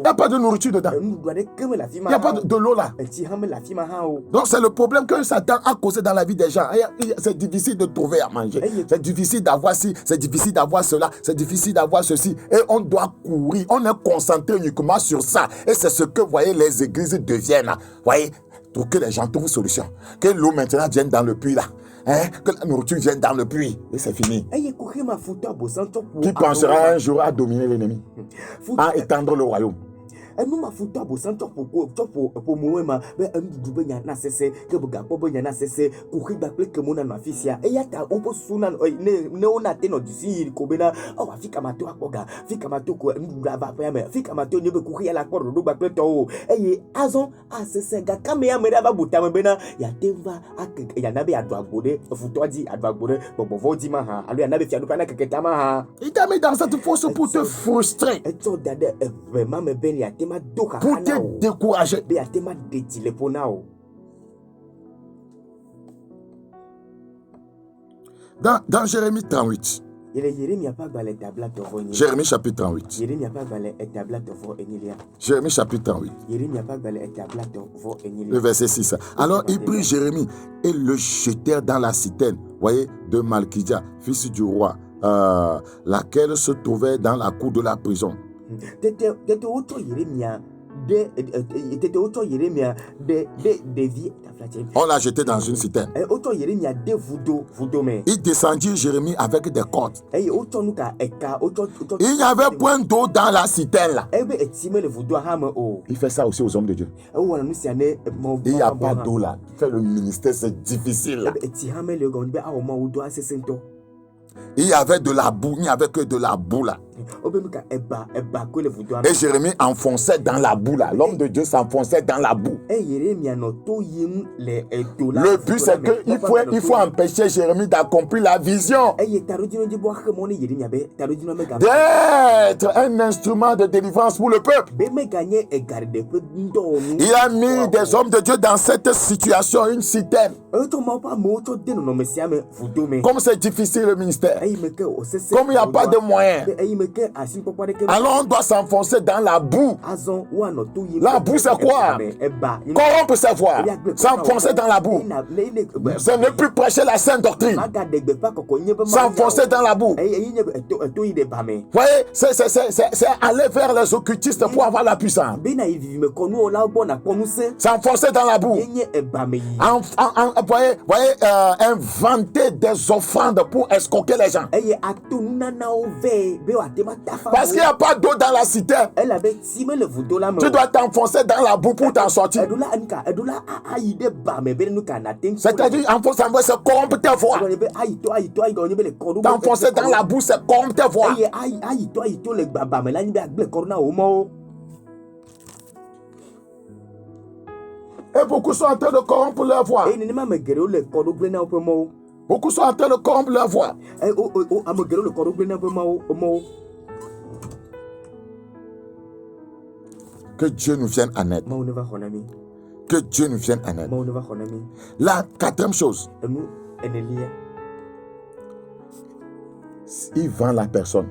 a pas de nourriture dedans. Il n'y a pas de l'eau là. Donc c'est le problème que Satan a causé dans la vie des gens. C'est difficile de trouver à manger. C'est difficile d'avoir ci, c'est difficile d'avoir cela, c'est difficile d'avoir ceci. Et on doit courir. On est concentré uniquement sur ça. Et c'est ce que, voyez, les églises deviennent. Voyez, Pour que les gens trouvent solution. Que l'eau maintenant vienne dans le puits là. Hein? Que la nourriture vienne dans le puits. Et c'est fini. Qui pensera un jour à dominer l'ennemi? À étendre le royaume? Nous ma futa bosan pour moi ma du benya na sese que buga benya na sese ku riba que mon na fisia e yata opo sunan ne ona teno disi ko bena o afika mato akoga fika mato ko ndura ba pa me fika mato ne be ku ria la ko do ba to e azon a sese ga kame ya me ba buta me bena ya temva ak ya na be adwagbode futo di adwagbode bobo di ma ha alu ya na be fiadu pa na keketa ma ha il t'a mis dans cette fosse pour te frustrer et to dade vraiment me ben ya pour te décourager. Dans Jérémie 38. Jérémie chapitre 38. Jérémie chapitre 38. Le verset 6. Alors il prit Jérémie et le jetèrent dans la citerne, voyez, de Malchija, fils du roi, laquelle se trouvait dans la cour de la prison. On l'a jeté dans une citerne. Il descendit Jérémie avec des cordes. Il n'y avait point d'eau dans la citerne là. Il fait ça aussi aux hommes de Dieu. Il n'y a pas d'eau là. Faire le ministère, c'est difficile là. Il y avait de la boue, il n'y avait que de la boue là. Et Jérémie enfonçait dans la boue là. L'homme de Dieu s'enfonçait dans la boue. Le but c'est qu'il faut empêcher Jérémie d'accomplir la vision. D'être un instrument de délivrance pour le peuple. Il a mis des hommes de Dieu dans cette situation, une citerne. Comme c'est difficile le ministère. Comme il n'y a pas de moyens. Alors on doit s'enfoncer dans la boue. La boue c'est quoi? Corrompre ses voix. S'enfoncer dans la boue. Ce n'est plus prêcher la sainte doctrine. S'enfoncer dans la boue. Vous voyez, c'est aller vers les occultistes pour avoir la puissance. S'enfoncer dans la boue. Voyez, inventer des offrandes pour escroquer les gens. Parce qu'il n'y a pas d'eau dans la citerne. Tu dois t'enfoncer dans la boue pour t'en sortir. C'est-à-dire, enfoncer, c'est corrompre tes voix. T'enfoncer dans la boue, c'est corrompre tes voix. Et beaucoup sont en train de corrompre leur voix. Beaucoup sont en train de corrompre leur voix. Que Dieu nous vienne en aide. Que Dieu nous vienne en aide. La quatrième chose. Il vend la personne.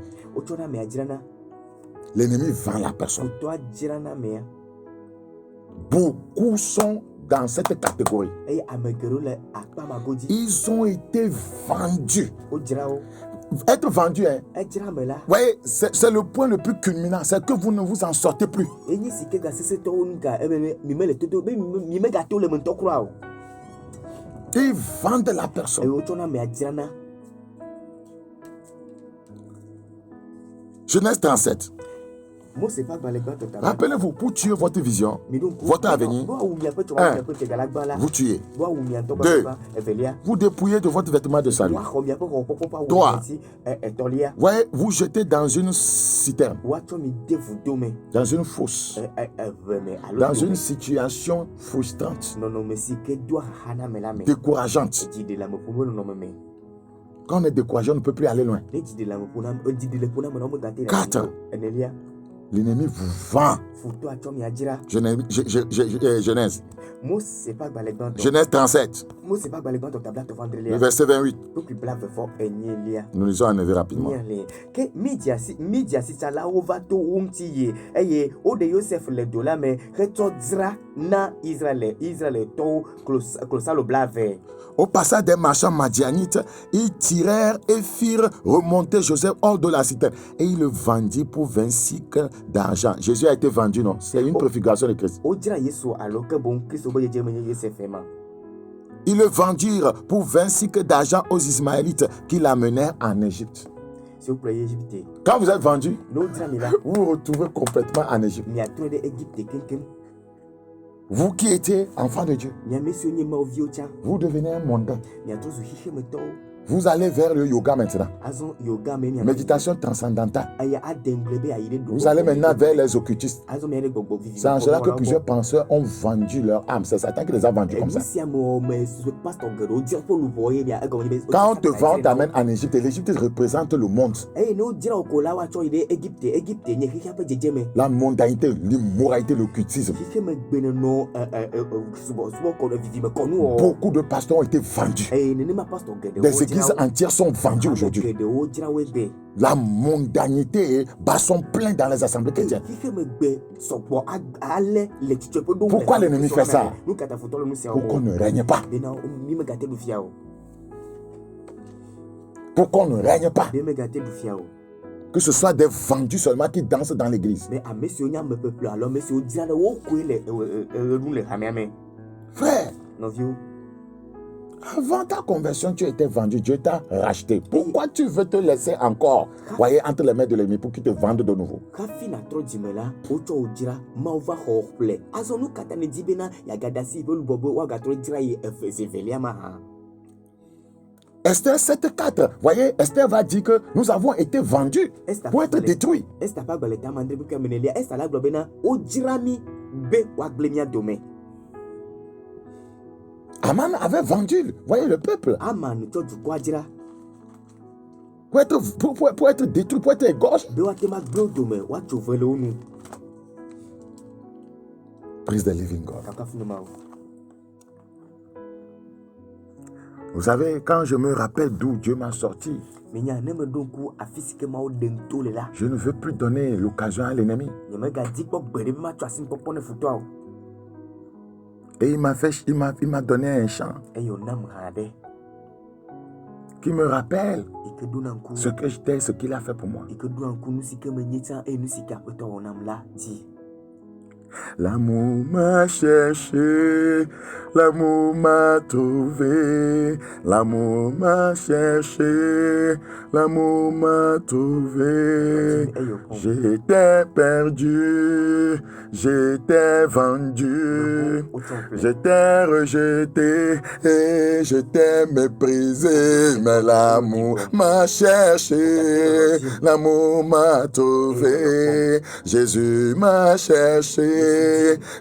L'ennemi vend la personne. Beaucoup sont dans cette catégorie. Ils ont été vendus. Être vendu, hein? Voyez, c'est le point le plus culminant, c'est que vous ne vous en sortez plus. Ils vendent la personne. Genèse 37. Rappelez-vous, pour tuer votre vision, votre avenir, 1. Vous tuez. 2. Vous dépouillez de votre vêtement de salut. 3. Voyez, vous jetez dans une citerne, dans une fosse, dans une situation frustrante, décourageante. Quand on est découragé, on ne peut plus aller loin. 4. L'ennemi vous vend. Genèse 37. Le verset 28. Nous lisons en éveil rapidement. na Israël to closa le blas vert. Au passage des marchands madianites, ils tirèrent et firent remonter Joseph hors de la citerne. Et ils le vendirent pour 20 cycles d'argent. Jésus a été vendu, non? C'est une préfiguration de Christ. Ils le vendirent pour 20 cycles d'argent aux Ismaélites qui l'amenèrent en Égypte. Quand vous êtes vendu, vous vous retrouvez complètement en Égypte. Vous qui étiez enfant de Dieu, vous devenez un mondain. Vous allez vers le yoga maintenant. Méditation transcendantale. Vous allez maintenant vers les occultistes. C'est en cela que plusieurs penseurs ont vendu leur âme. C'est Satan qui les a vendus comme ça. Quand on te vend, on t'amène en Égypte. Et l'Égypte représente le monde. La mondanité, l'immoralité, l'occultisme. Beaucoup de pasteurs ont été vendus. Des églises entières sont vendues aujourd'hui. La mondanité sont pleins dans les assemblées chrétiennes. Pourquoi l'ennemi fait ça? Pour qu'on ne règne pas. Pour qu'on ne règne pas. Que ce soit des vendus seulement qui dansent dans l'église. Frère, avant ta conversion, tu étais vendu, Dieu t'a racheté. Pourquoi tu veux te laisser encore, voyez, entre les mains de l'ennemi pour qu'il te vende de nouveau? Esther 7:4, voyez, Esther va dire que nous avons été vendus pour être détruits. Aman avait vendu, voyez, le peuple. Pour être détruit, pour être égorgé. Praise the living God. Vous savez, quand je me rappelle d'où Dieu m'a sorti, je ne veux plus donner l'occasion à l'ennemi. Et il m'a donné un chant qui me rappelle ce que j'étais, ce qu'il a fait pour moi. L'amour m'a cherché, l'amour m'a trouvé, l'amour m'a cherché, l'amour m'a trouvé. J'étais perdu, j'étais vendu, j'étais rejeté et j'étais méprisé, mais l'amour m'a cherché, l'amour m'a trouvé, Jésus m'a cherché.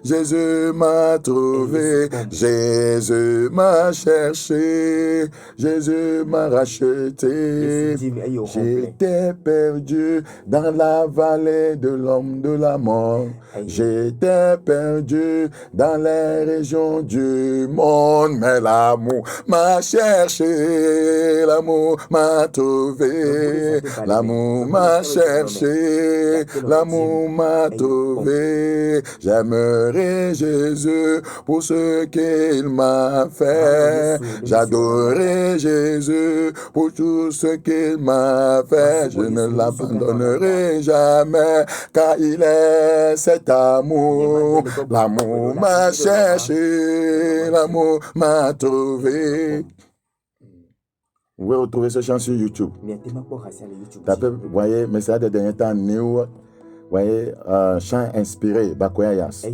Jésus m'a trouvé, Jésus m'a cherché, Jésus m'a racheté. J'étais perdu dans la vallée de l'homme de la mort. J'étais perdu dans les régions du monde, mais l'amour m'a cherché, l'amour m'a trouvé, l'amour m'a cherché, l'amour m'a trouvé. J'aimerai Jésus pour ce qu'il m'a fait. J'adorerai Jésus pour tout ce qu'il m'a fait. Je ne l'abandonnerai jamais, car il est cet amour. L'amour m'a cherché, l'amour m'a trouvé. Vous pouvez retrouver ce chant sur YouTube. Tapez, vous voyez, message des derniers temps, New. Voyez, chant inspiré, Bakoyas.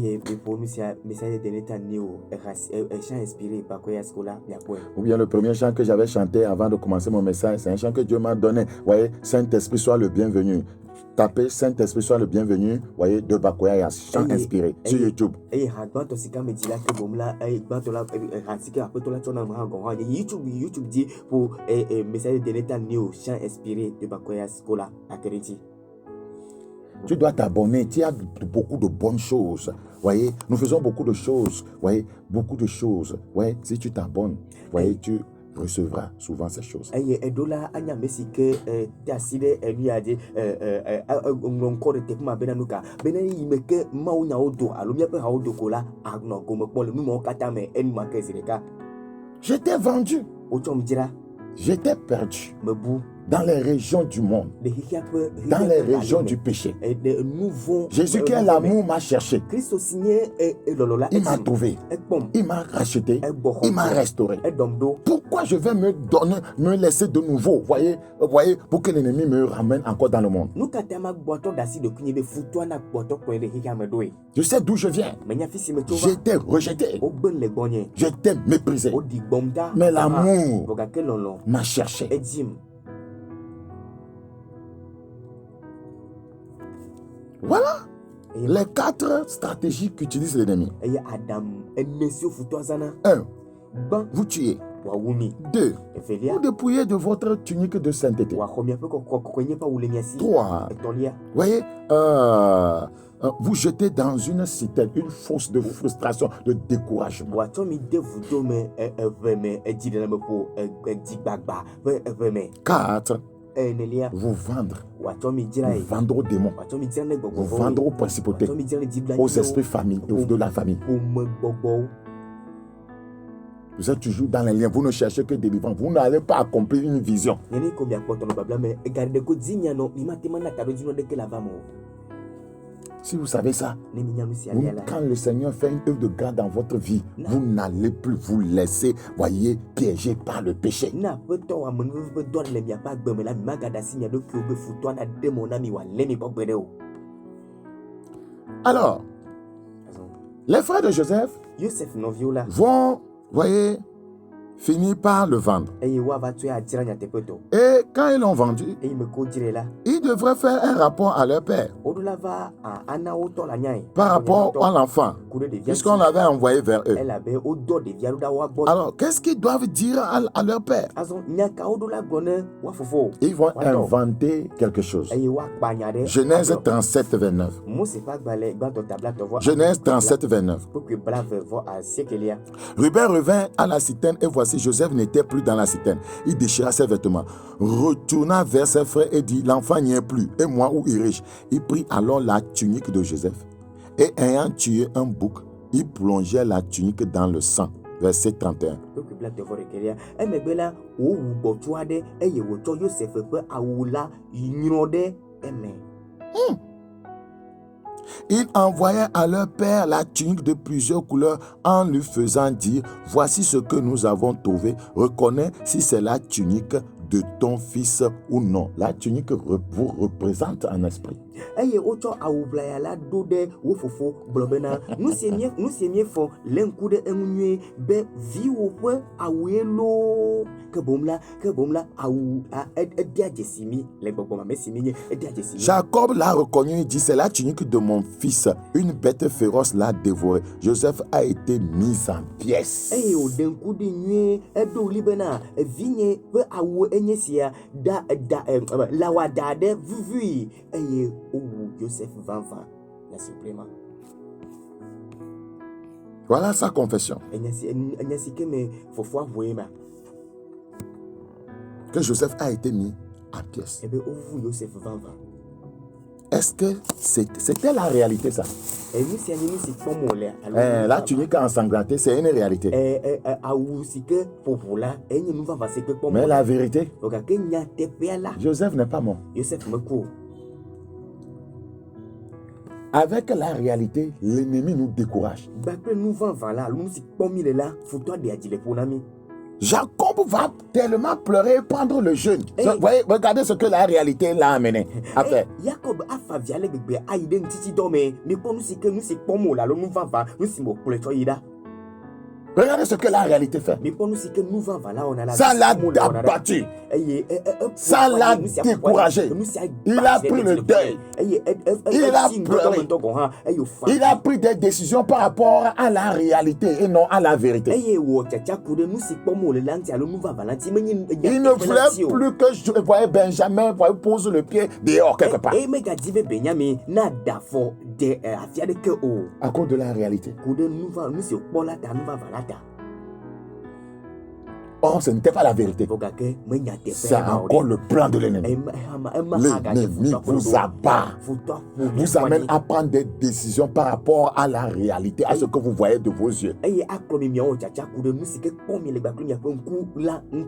Ou bien le premier chant que j'avais chanté avant de commencer mon message, c'est un chant que Dieu m'a donné. Voyez, Saint-Esprit soit le bienvenu. Tapez Saint-Esprit soit le bienvenu, voyez, de Bakoyas, chant inspiré sur YouTube. YouTube dit pour message de l'état néo, chant inspiré de Bakoyas Kola, Akeriti. Tu dois t'abonner, tu as beaucoup de bonnes choses. Voyez, nous faisons beaucoup de choses. Voyez, beaucoup de choses. Voyez, si tu t'abonnes, voyez, recevra souvent ces choses. J'étais vendu. J'étais perdu dans les régions du monde, dans les régions du péché. Jésus qui est l'amour m'a cherché. Il m'a trouvé. Il m'a racheté. Il m'a restauré. Pourquoi je vais me laisser de nouveau, voyez, pour que l'ennemi me ramène encore dans le monde? Je sais d'où je viens. J'étais rejeté. J'étais méprisé. Mais l'amour m'a cherché. Voilà les 4 stratégies qu'utilise l'ennemi. 1. Vous tuez. 2. Vous dépouillez de votre tunique de sainteté. 3. Voyez, vous jetez dans une citerne, une fosse de frustration, de découragement. 4. Vous vendre. Vous vendre aux démons. Vous vendre aux principautés, aux esprits de la famille. Vous êtes toujours dans les liens. Vous ne cherchez que des vivants. Vous n'allez pas accomplir une vision. Si vous savez ça, quand le Seigneur fait une œuvre de grâce dans votre vie, vous n'allez plus vous laisser, voyez, piéger par le péché. Alors, les frères de Joseph vont, voyez, finir par le vendre. Et quand ils l'ont vendu, ils devraient faire un rapport à leur père par rapport à l'enfant, puisqu'on l'avait envoyé vers eux. Alors, qu'est-ce qu'ils doivent dire à leur père? Ils vont inventer quelque chose. Genèse 37, 29. Genèse 37, 29. Ruben revint à la citerne et voici Joseph n'était plus dans la citerne. Il déchira ses vêtements, retourna vers ses frères et dit, l'enfant n'y est plus, et moi où irai-je? Il prit alors la tunique de Joseph et ayant tué un bouc, il plongeait la tunique dans le sang. Verset 31. Ils envoyaient à leur père la tunique de plusieurs couleurs en lui faisant dire, voici ce que nous avons trouvé, reconnais si c'est la tunique de ton fils ou non. La tunique vous représente un esprit. Jacob l'a reconnu et dit, c'est la tunique de mon fils. Une bête féroce l'a dévoré. Joseph a été mis en pièces. Voilà sa confession. Que Joseph a été mis en pièces. Est-ce que c'était la réalité, ça? La tunique ensanglantée, c'est une réalité. Mais la vérité, Joseph n'est pas mort. Avec la réalité, l'ennemi nous décourage. Jacob va tellement pleurer et prendre le jeûne. Voyez, regardez ce que la réalité l'a amené à faire. Regardez ce que la réalité fait. Ça l'a abattu. Ça l'a découragé. Il a pris le deuil. Il a pleuré. Il a pris des décisions par rapport à la réalité et non à la vérité. Il ne voulait plus que je voyais Benjamin pose le pied dehors quelque part. À cause de la réalité. Or, ce n'était pas la vérité. C'est encore le plan de l'ennemi. L'ennemi vous abat, vous amène à prendre des décisions par rapport à la réalité, à ce que vous voyez de vos yeux.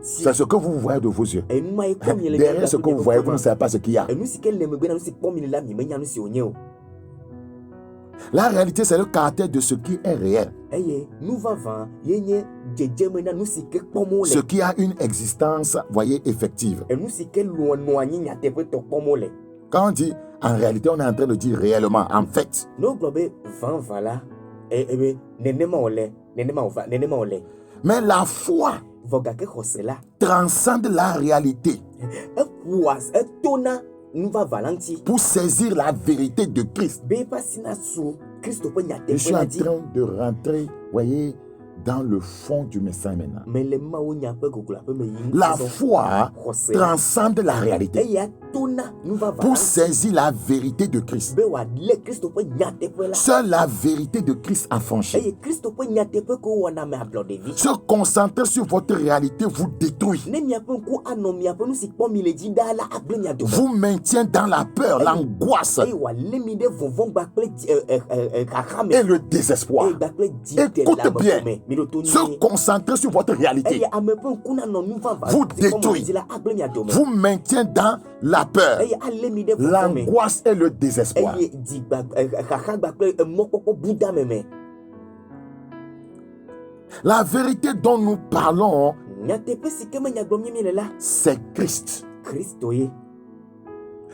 C'est ce que vous voyez de vos yeux. Derrière ce que vous voyez, vous ne savez pas ce qu'il y a. La réalité, c'est le caractère de ce qui est réel. Ce qui a une existence, voyez, effective. Quand on dit en réalité, on est en train de dire réellement, en fait. Mais la foi transcende la réalité pour saisir la vérité de Christ. Je suis en train de rentrer, voyez, dans le fond du message maintenant. La foi transcende la réalité pour saisir la vérité de Christ. Seule la vérité de Christ affranchit. Se concentrer sur votre réalité vous détruit. Vous maintient dans la peur, l'angoisse et le désespoir. Écoute bien. Se concentrer sur votre réalité vous détruit, vous maintient dans la peur, l'angoisse et le désespoir. La vérité dont nous parlons, c'est Christ.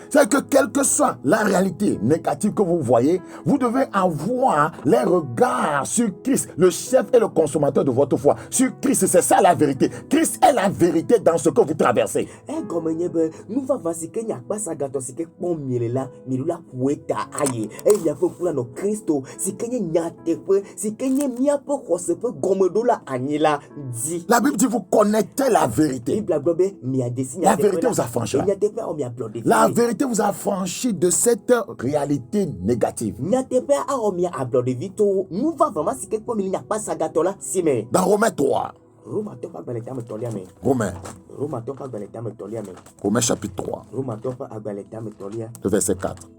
C'est que quelle que soit la réalité négative que vous voyez, vous devez avoir les regards sur Christ, le chef et le consommateur de votre foi. Sur Christ, c'est ça la vérité. Christ est la vérité dans ce que vous traversez. La Bible dit vous connectez la vérité. La vérité vous affranchira. La vérité vous a franchi de cette réalité négative. Dans Romains 3. Romains chapitre 3. Le verset 4.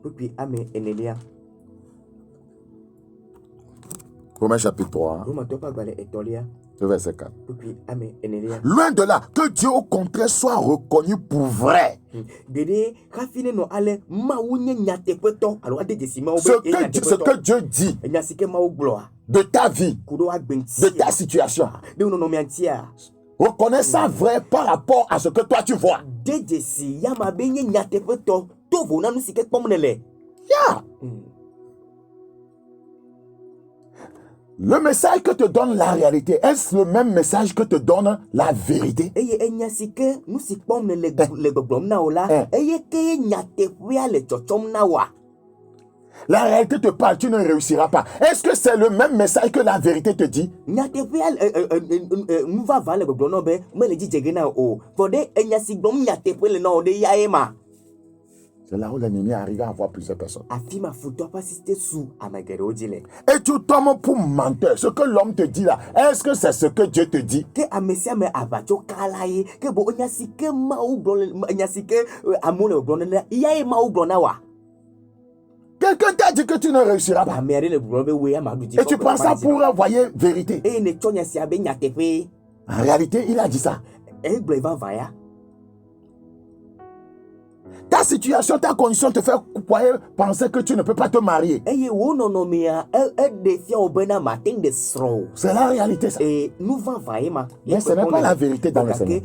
Romains chapitre 3. Le verset 4. Loin de là, que Dieu au contraire soit reconnu pour vrai. Ce que Dieu dit de ta vie, de ta situation, reconnais ça vrai par rapport à ce que toi tu vois. Yeah. Le message que te donne la réalité, est-ce le même message que te donne la vérité? La réalité te parle, tu ne réussiras pas. Est-ce que c'est le même message que la vérité te dit? C'est là où l'ennemi arrive à avoir plusieurs personnes. Et tu tombes pour menteur. Ce que l'homme te dit là, est-ce que c'est ce que Dieu te dit? Quelqu'un t'a dit que tu ne réussiras pas. Et tu prends ça pour envoyer vérité. En réalité, il a dit ça. Ta situation, ta condition te fait penser que tu ne peux pas te marier. C'est la réalité, ça. Mais ce n'est pas la vérité dans le Seigneur.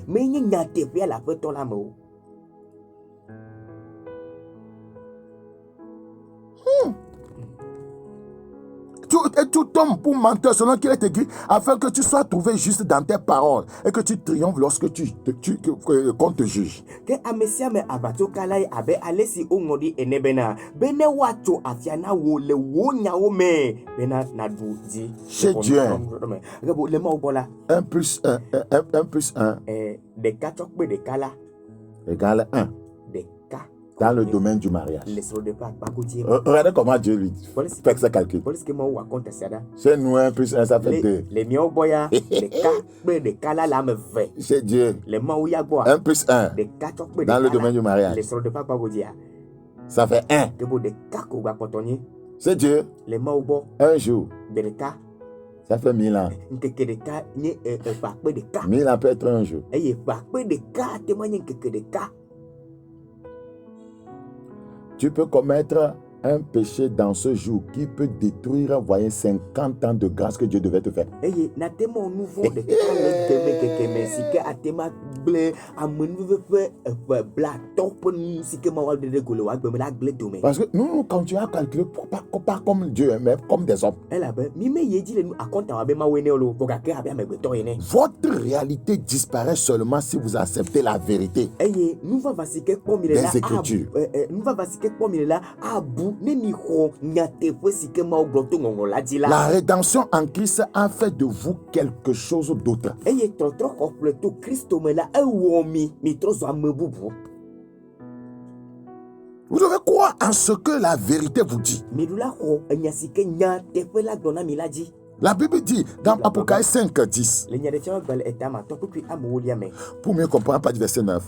Tu tombes pour menteur selon qu'il est écrit, afin que tu sois trouvé juste dans tes paroles et que tu triomphes lorsque qu'on te juge. Chez Dieu, 1 plus 1 égale 1. dans le domaine du mariage. Regardez comment Dieu lui fait ce calcul. Chez nous, 1 plus 1, ça fait 2. Chez Dieu, 1 plus 1, dans le domaine du mariage, ça fait 1. C'est Dieu, un jour, ça fait 1000 ans. 1000 ans peut être un jour. Tu peux commettre un péché dans ce jour qui peut détruire, voyez, 50 ans de grâce que Dieu devait te faire. Parce que nous continuons à calculer pas comme Dieu, mais comme des hommes. Votre réalité disparaît seulement si vous acceptez la vérité des Écritures. La rédemption en Christ a fait de vous quelque chose d'autre. Vous devez croire en ce que la vérité vous dit. La Bible dit dans Apocalypse 5, 10. Pour mieux comprendre, pas du verset 9.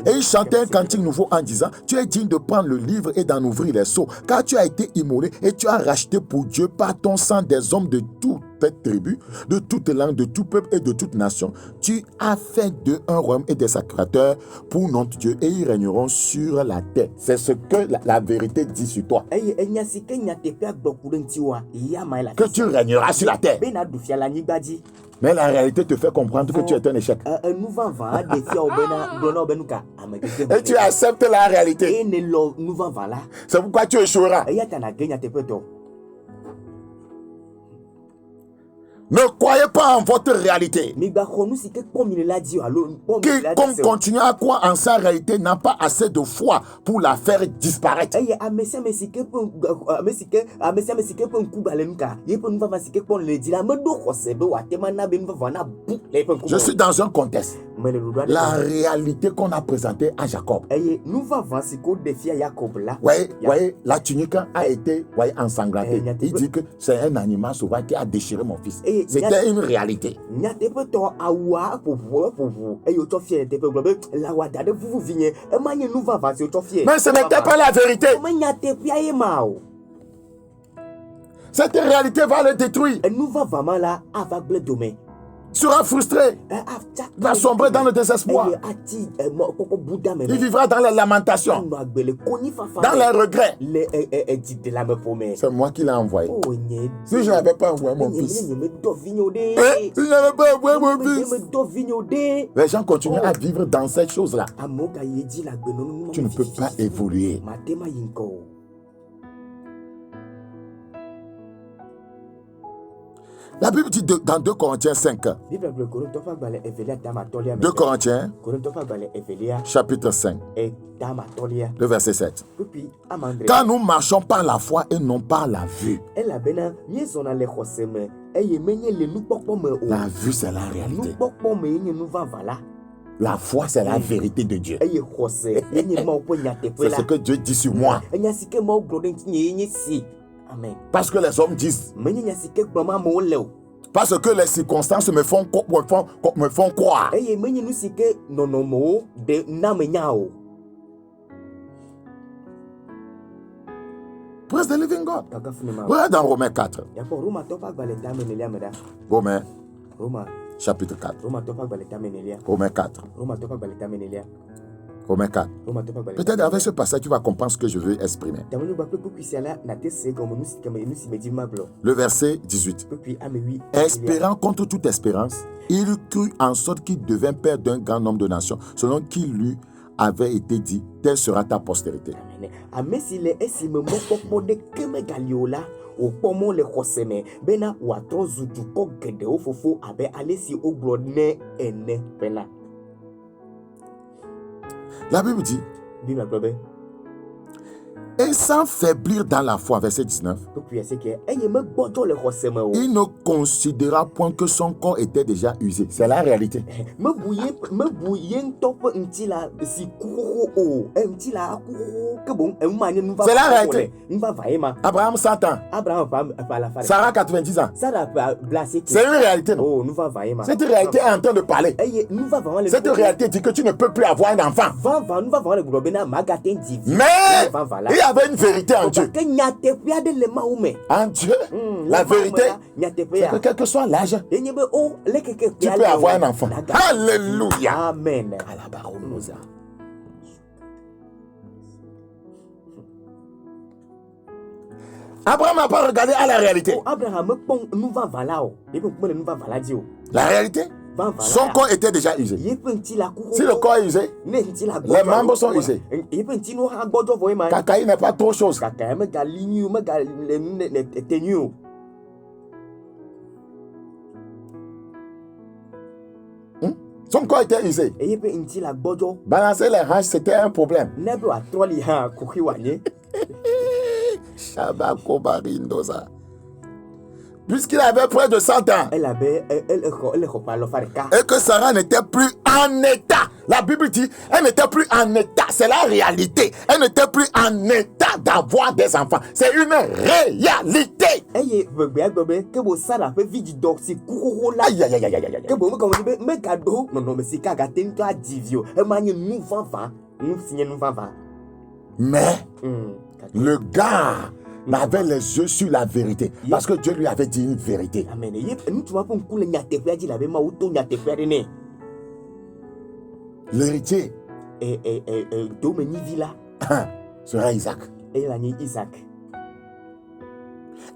Et il chantait un cantique nouveau en disant: tu es digne de prendre le livre et d'en ouvrir les sceaux, car tu as été immolé et tu as racheté pour Dieu par ton sang des hommes de toute tribu, de toute langue, de tout peuple et de toute nation. Tu as fait d'eux un royaume et des sacrificateurs pour notre Dieu, et ils régneront sur la terre. C'est ce que la vérité dit sur toi. Que tu régneras sur la terre. Mais la réalité te fait comprendre que tu es un échec. Et tu acceptes la réalité. C'est pourquoi tu échoueras. Ne croyez pas en votre réalité. Quiconque continue à croire en sa réalité n'a pas assez de foi pour la faire disparaître. Je suis dans un contexte. La réalité qu'on a présentée à Jacob. Voyez, la tunique a été ensanglantée. Il dit que c'est un animal sauvage qui a déchiré mon fils. C'était une réalité. Mais ce n'était pas la vérité. Cette réalité va le détruire. Sera frustré, va sombrer dans le désespoir. Il vivra dans les lamentations, dans les regrets. C'est moi qui l'ai envoyé. Si je n'avais pas envoyé mon fils, les gens continuent à vivre dans cette chose-là. Tu ne peux pas évoluer. La Bible dit dans 2 Corinthiens 5. 2 Corinthiens, chapitre 5, le verset 7. Car nous marchons par la foi et non par la vue. La vue, c'est la réalité. La foi, c'est la vérité de Dieu. C'est ce que Dieu dit sur moi. Amen. Parce que les hommes disent. Parce que les circonstances me font croire. Praise the living God. Voilà dans Romains 4. Romains chapitre 4. Romains 4. Romains 4. Peut-être avec ce passage, tu vas comprendre ce que je veux exprimer. Le verset 18. Espérant contre toute espérance, il crut en sorte qu'il devint père d'un grand nombre de nations, selon qu'il lui avait été dit, telle sera ta postérité. La Bible dit, Et sans faiblir dans la foi, verset 19, il ne considéra point que son corps était déjà usé. C'est la réalité. C'est la réalité. Abraham 100 ans. Sarah 90 ans. C'est une réalité, non? Cette réalité est en train de parler. Cette réalité dit que tu ne peux plus avoir un enfant. Mais il y avait une vérité en Dieu. En Dieu, la vérité, c'est que quel que soit l'âge, tu peux avoir un enfant. Alléluia. Amen. Abraham n'a pas regardé à la réalité. La réalité, son corps était déjà usé. Si le corps est usé, les membres sont usés. Cacaï n'est pas trop chose. Son corps était usé. Balancer les hanches, c'était un problème. Puisqu'il avait près de 100 ans. Et que Sarah n'était plus en état. La Bible dit, elle n'était plus en état. C'est la réalité. Elle n'était plus en état d'avoir des enfants. C'est une réalité. Aïe, aïe, aïe, aïe, aïe. Mais le gars n'avait les yeux sur la vérité. Parce que Dieu lui avait dit une vérité. L'héritier sera Isaac. Il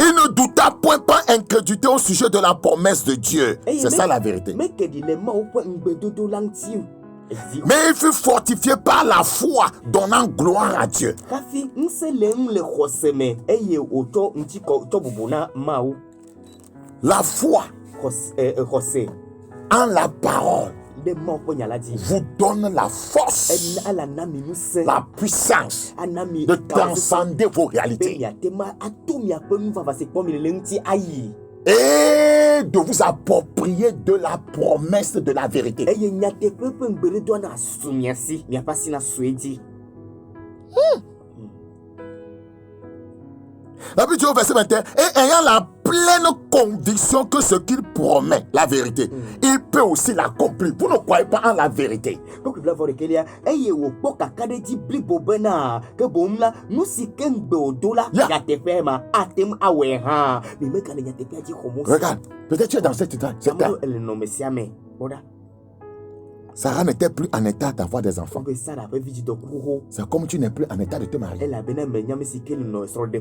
ne douta point par incrédulité au sujet de la promesse de Dieu. C'est ça la vérité. Mais il fut fortifié par la foi, donnant gloire à Dieu. La foi en la parole vous donne la force, la puissance de transcender vos réalités et de vous approprier de la promesse de la vérité. La Bible dit au verset 21, et ayant la pleine conviction que ce qu'il promet, la vérité, il peut aussi l'accomplir. Vous ne croyez pas en la vérité. Regarde, peut-être tu es dans cette état. Sarah n'était plus en état d'avoir des enfants. C'est comme tu n'es plus en état de te marier.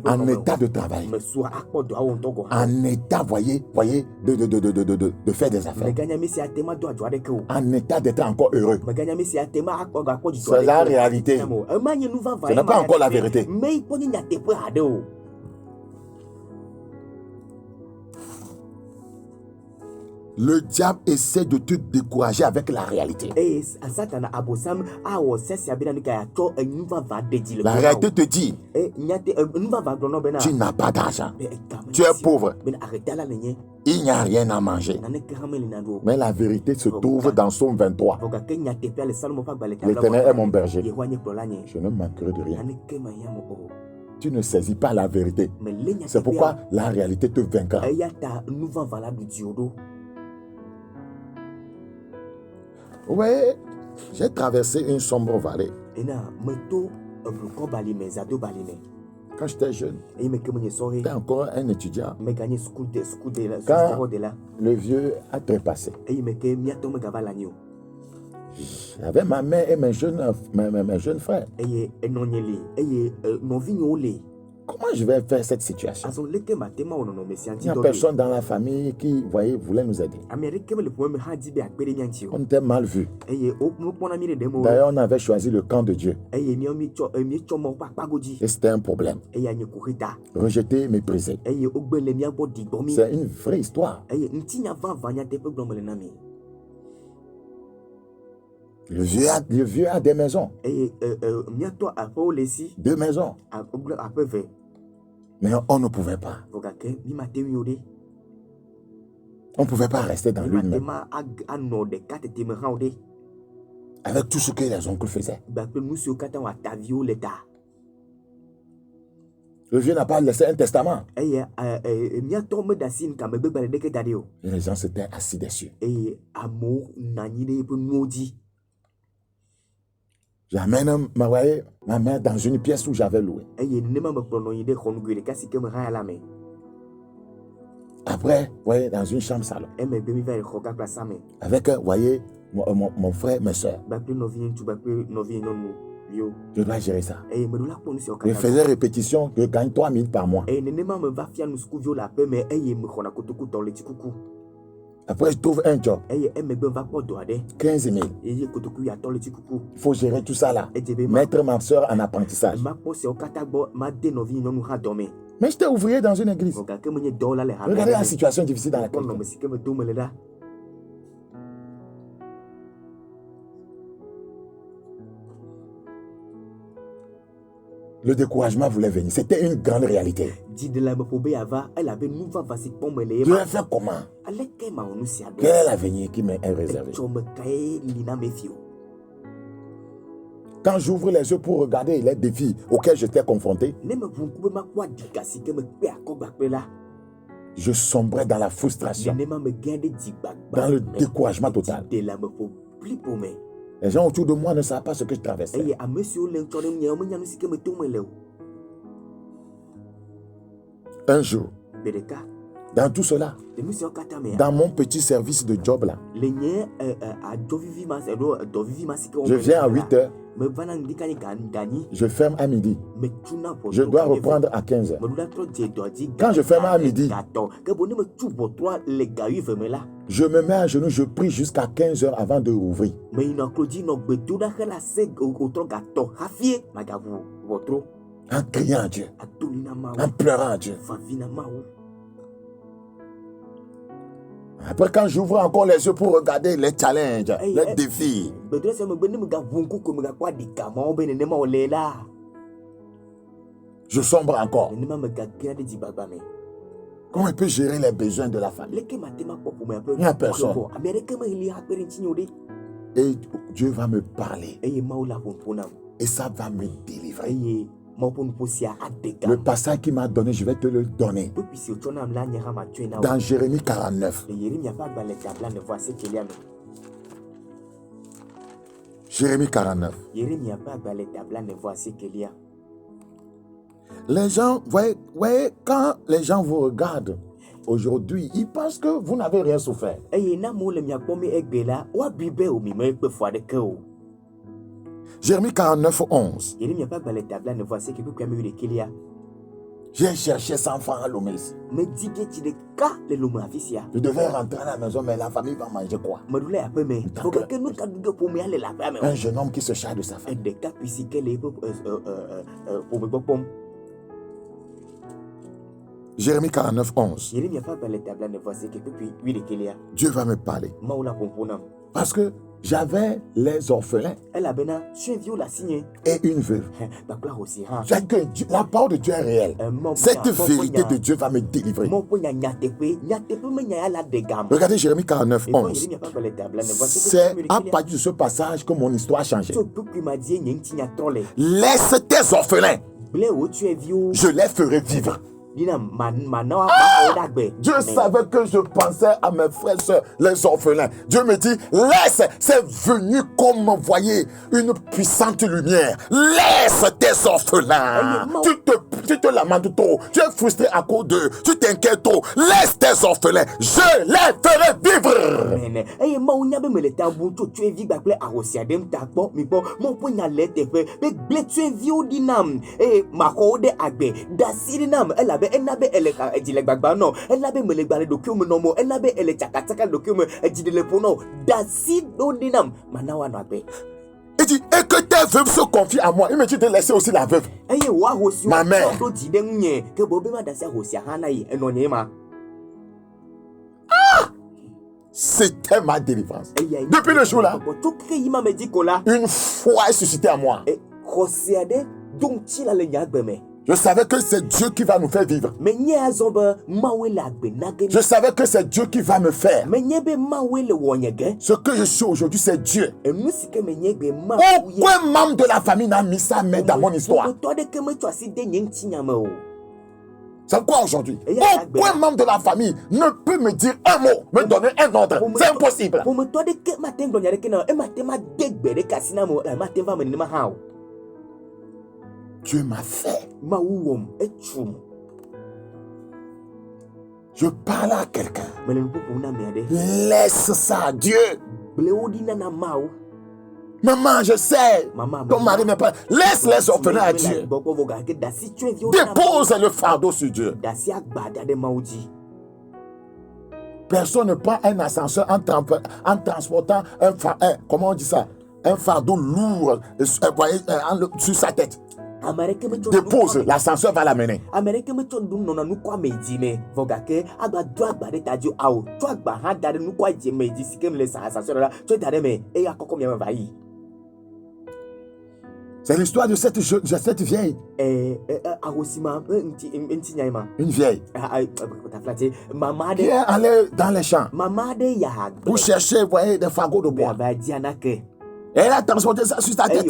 En état de travailler. En état, voyez, de faire des affaires. En état d'être encore heureux. C'est la réalité. Ce n'est pas encore la vérité. Le diable essaie de te décourager avec la réalité. La réalité te dit, tu n'as pas d'argent, tu es pauvre, il n'y a rien à manger. Mais la vérité se trouve dans Psaume 23. L'Éternel est mon berger, je ne manquerai de rien. Tu ne saisis pas la vérité. C'est pourquoi la réalité te vaincra. Oui, j'ai traversé une sombre vallée. Quand j'étais jeune, j'étais encore un étudiant. Quand le vieux a trépassé, j'avais ma mère et mes jeunes frères. Comment je vais faire cette situation? Il n'y a personne dans la famille qui voulait nous aider. On était mal vus. D'ailleurs, on avait choisi le camp de Dieu. Et c'était un problème. Rejeté, méprisé. C'est une vraie histoire. Le vieux a des maisons. Deux maisons. Mais on ne pouvait pas. On ne pouvait pas rester dans l'une même. Avec tout ce que les oncles faisaient. Le vieux n'a pas laissé un testament. Et les gens s'étaient assis dessus. J'amène ma mère dans une pièce où j'avais loué. Après, voyez, dans une chambre salon. Avec, voyez, mon frère, mes soeurs. Je dois gérer ça. Je faisais répétition, je gagne 3 000 par mois. Après, je trouve un job. 15 000. Il faut gérer tout ça là. Mettre ma soeur en apprentissage. Mais j'étais ouvrier dans une église. Regardez la situation difficile dans laquelle. Le découragement voulait venir. C'était une grande réalité. Je vais faire comment? Quel est l'avenir qui m'est réservé? Quand j'ouvre les yeux pour regarder les défis auxquels j'étais confronté, je sombrais dans la frustration, dans le découragement total. Les gens autour de moi ne savent pas ce que je traversais. Un jour, dans tout cela, dans mon petit service de job là, je viens à 8 heures, je ferme à midi. Je dois reprendre à 15 heures. Quand je ferme à midi, je me mets à genoux, je prie jusqu'à 15 heures avant de rouvrir. En criant à Dieu, en pleurant à Dieu. Après, quand j'ouvre encore les yeux pour regarder les challenges, les défis, je sombre encore. Comment il peut gérer les besoins de la famille? Il n'y a personne. Et Dieu va me parler. Et ça va me délivrer. Le passage qu'il m'a donné, je vais te le donner. Dans Jérémie 49. Jérémie 49. Les gens, voyez, quand les gens vous regardent aujourd'hui, ils pensent que vous n'avez rien souffert. Jérémie 49, 11. J'ai cherché 100 francs à Lomé ici. Je devais rentrer à la maison, mais la famille va manger quoi? Un jeune homme qui se charge de sa femme. Jérémie 49, 11. Dieu va me parler. Parce que j'avais les orphelins et une veuve. La parole de Dieu est réelle. Cette vérité de Dieu va me délivrer. Regardez Jérémie 49, 11. C'est à partir de ce passage que mon histoire a changé. Laisse tes orphelins. Je les ferai vivre. Dieu savait que je pensais à mes frères et soeurs, les orphelins. Dieu me dit, laisse, c'est venu comme, voyez, une puissante lumière. Laisse tes orphelins. Tu te lamentes trop. Tu es frustré à cause d'eux. Tu t'inquiètes trop. Laisse tes orphelins. Je les ferai vivre. Il dit, et que tes veuves se confient à moi. Il me dit de laisser aussi la veuve. Ma mère. c'était ma délivrance. Depuis le jour-là, une foi est suscitée à moi. Je savais que c'est Dieu qui va nous faire vivre. Je savais que c'est Dieu qui va me faire. Ce que je suis aujourd'hui, c'est Dieu. Aucun membre de la famille n'a mis sa main dans mon histoire. C'est quoi aujourd'hui? Aucun membre de la famille ne peut me dire un mot, me donner un ordre. C'est impossible. Dieu m'a fait. Je parle à quelqu'un. Laisse ça à Dieu. Maman, je sais. Ton mari n'est pas. Laisse les orphelins à Dieu. Dépose le fardeau sur Dieu. Personne ne prend un ascenseur en transportant comment on dit ça? Un fardeau lourd sur sa tête. Dépose, l'ascenseur va l'amener. C'est l'histoire de cette vieille. Une vieille. Qui est allée dans les champs pour chercher, voyez, des fagots de bois. Et elle a transporté ça sur sa tête.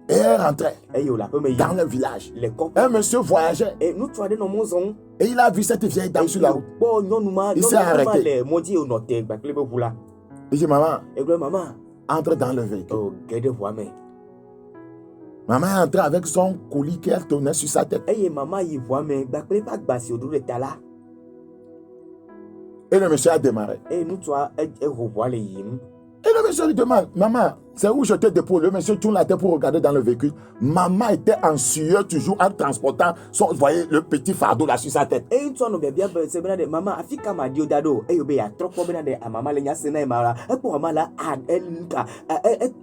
Et elle rentrait dans le village. Un monsieur voyageait. Et il a vu cette vieille dame sur la route. Il s'est arrêté. Il dit, maman, entre dans le véhicule. Maman est entrée avec son colis qu'elle tenait sur sa tête. Et le monsieur a démarré. Et le monsieur lui demande, maman, c'est où je te dépose? Le monsieur tourne la tête pour regarder dans le véhicule. Maman était en sueur toujours en transportant son, vous voyez, le petit fardeau là sur sa tête. Et une fois, nous bien maman a fait comme a dit dado. Et il y a trop de problèmes à maman les gars c'est naïma. Et pour maman là, elle nous a,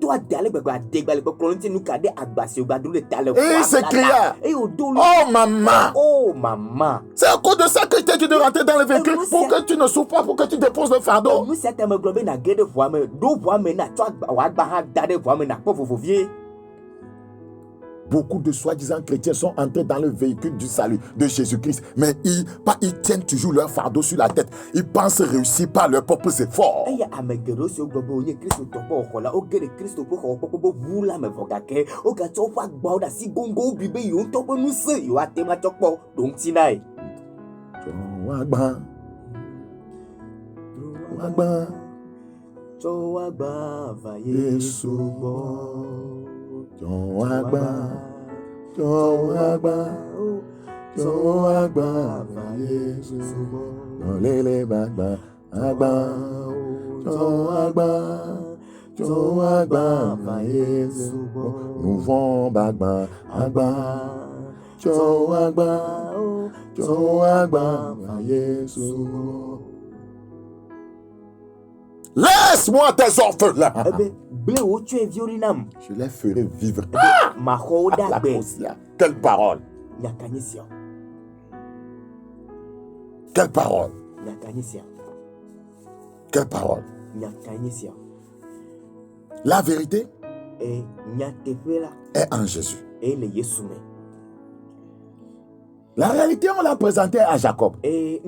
toi d'aller à déballer pour cloner nous cader à basser au badou de talent. Et il s'écria. Oh maman. Oh maman. C'est à cause de ça que tu de rentrer dans le véhicule pour que tu ne souffres pas, pour que tu déposes le fardeau. Nous c'est un globé na gueule de voix mais do voix mais na toi beaucoup de soi-disant chrétiens sont entrés dans le véhicule du salut de Jésus-Christ, mais ils tiennent toujours leur fardeau sur la tête. Ils pensent réussir par leurs propres efforts. Joagba va Yesubo. Joagba va Yesubo. Lele bagba agba. Joagba va Yesubo. Mouvons bagba agba. Joagba va Yesubo. Laisse-moi tes orphelins. Je les ferai vivre. Quelle parole. Quelle parole. Quelle parole. La vérité est en Jésus. La réalité, on l'a présentée à Jacob. Que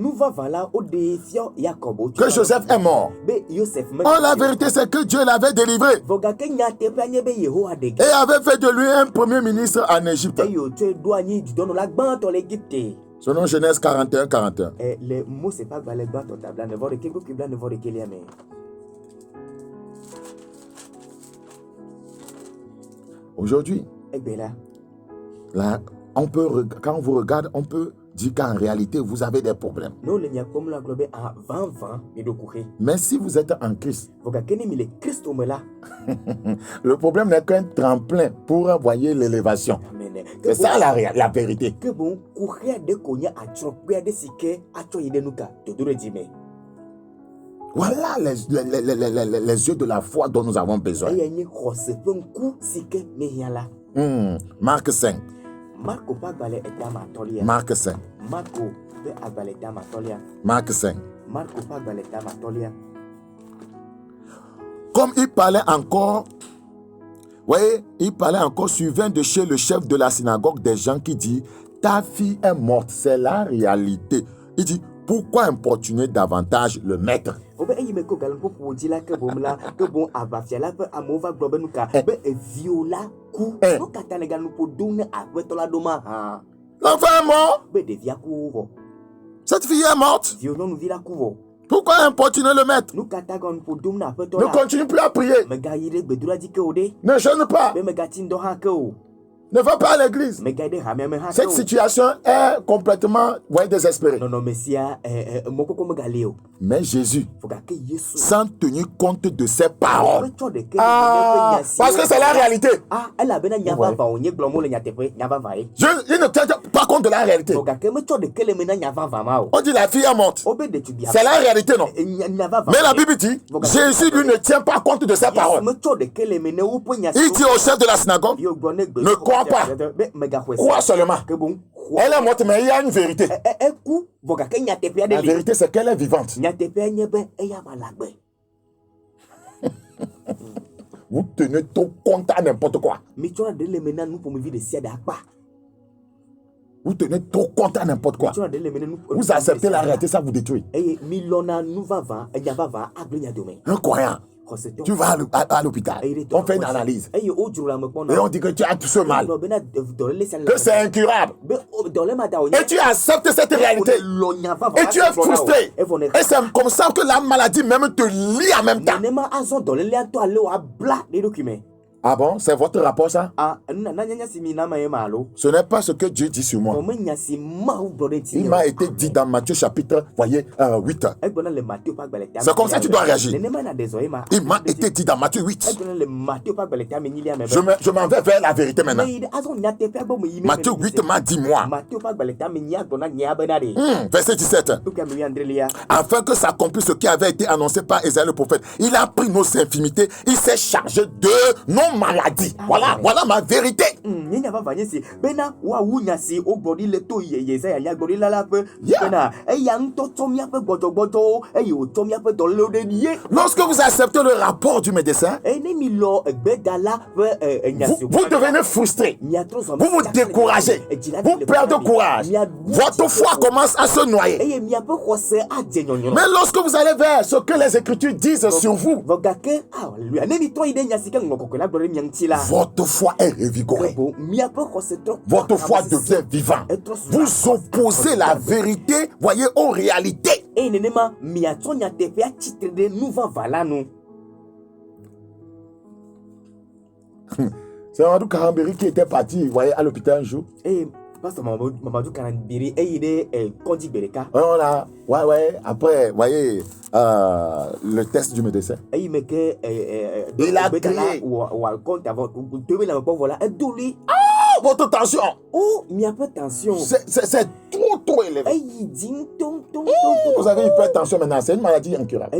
Joseph est mort. Oh, la vérité, c'est que Dieu l'avait délivré. Et avait fait de lui un premier ministre en Égypte. Selon Genèse 41-41. Aujourd'hui, là, quand on vous regarde, on peut dire qu'en réalité, vous avez des problèmes. Mais si vous êtes en Christ, le problème n'est qu'un tremplin pour envoyer l'élévation. C'est ça la vérité. Voilà les yeux de la foi dont nous avons besoin. Marc 5. Marc 5. Marc 5. Comme il parlait encore, voyez, il parlait encore, survint de chez le chef de la synagogue des gens qui dit, ta fille est morte, c'est la réalité. Il dit, pourquoi importuner davantage le maître? L'enfant est mort. Cette fille est morte. Pourquoi importuner le maître? Ne continue plus à prier. Ne jeûne pas. Ne va pas à l'église. Cette situation est complètement désespérée. Mais Jésus, sans tenir compte de ses paroles, parce que c'est la réalité. Il ne tient pas compte de la réalité. On dit la fille est morte. C'est la réalité, non? Mais la Bible dit, Jésus lui ne tient pas compte de ses paroles. Il dit au chef de la synagogue, ne crois pas, crois seulement. Elle est morte, mais il y a une vérité. La vérité, c'est qu'elle est vivante. Vous tenez trop compte à n'importe quoi. Vous tenez trop compte à n'importe quoi. Vous acceptez la réalité, ça vous détruit. Un croyant. Tu vas à l'hôpital, on fait une analyse et on dit que tu as tout ce mal, que c'est incurable, et tu acceptes cette réalité et tu es frustré, et c'est comme ça que la maladie même te lie en même temps. Ah bon, c'est votre rapport ça? Ce n'est pas ce que Dieu dit sur moi. Il m'a été dit dans Matthieu chapitre 8. C'est comme ça que tu dois réagir. Il m'a été dit dans Matthieu 8. Je m'en vais vers la vérité maintenant. Matthieu 8 m'a dit moi. Verset 17. Afin que s'accomplisse ce qui avait été annoncé par Ésaïe le prophète. Il a pris nos infimités, il s'est chargé de nos maladies. Voilà ma vérité. Lorsque vous acceptez le rapport du médecin, vous devenez frustré, vous vous découragez, vous perdez courage, votre foi commence à se noyer. Mais lorsque vous allez vers ce que les Écritures disent sur vous, votre foi est revigorée. Votre foi devient vivante. Vous opposez la vérité, voyez, aux réalités. C'est Mamadou Karambiri qui était parti, vous voyez, à l'hôpital un jour. Après, vous voyez, le test du médecin. Il a crié. Votre tension. C'est trop élevé. Vous avez hypertension maintenant, c'est une maladie incurable.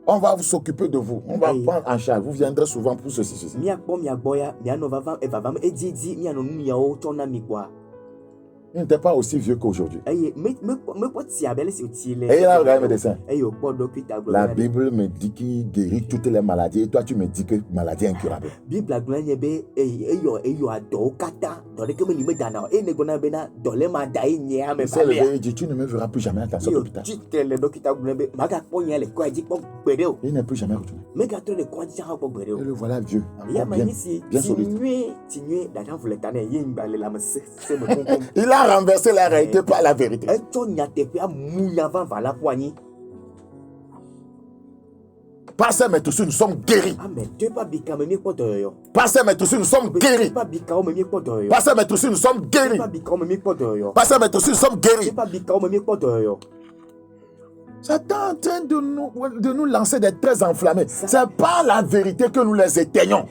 On va s'occuper de vous. On va prendre en charge. Vous viendrez souvent pour ceci. Il n'était pas aussi vieux qu'aujourd'hui. Et il a regardé le médecin. La Bible me dit qu'il guérit toutes les maladies. Et toi, tu me dis que maladie incurable. Il s'est levé et dit, tu ne me verras plus jamais dans cet hôpital. Il n'est plus jamais retourné. Et le voilà vieux. Bien solide. Il a renversé la réalité par la vérité. Par ça, mais tous nous sommes guéris. Par ça, mais tous nous sommes guéris. Par ça, mais tous nous sommes guéris. Par ça, mais tous nous sommes guéris. Satan est en train de nous lancer des traits enflammés. C'est pas la vérité que nous les éteignons.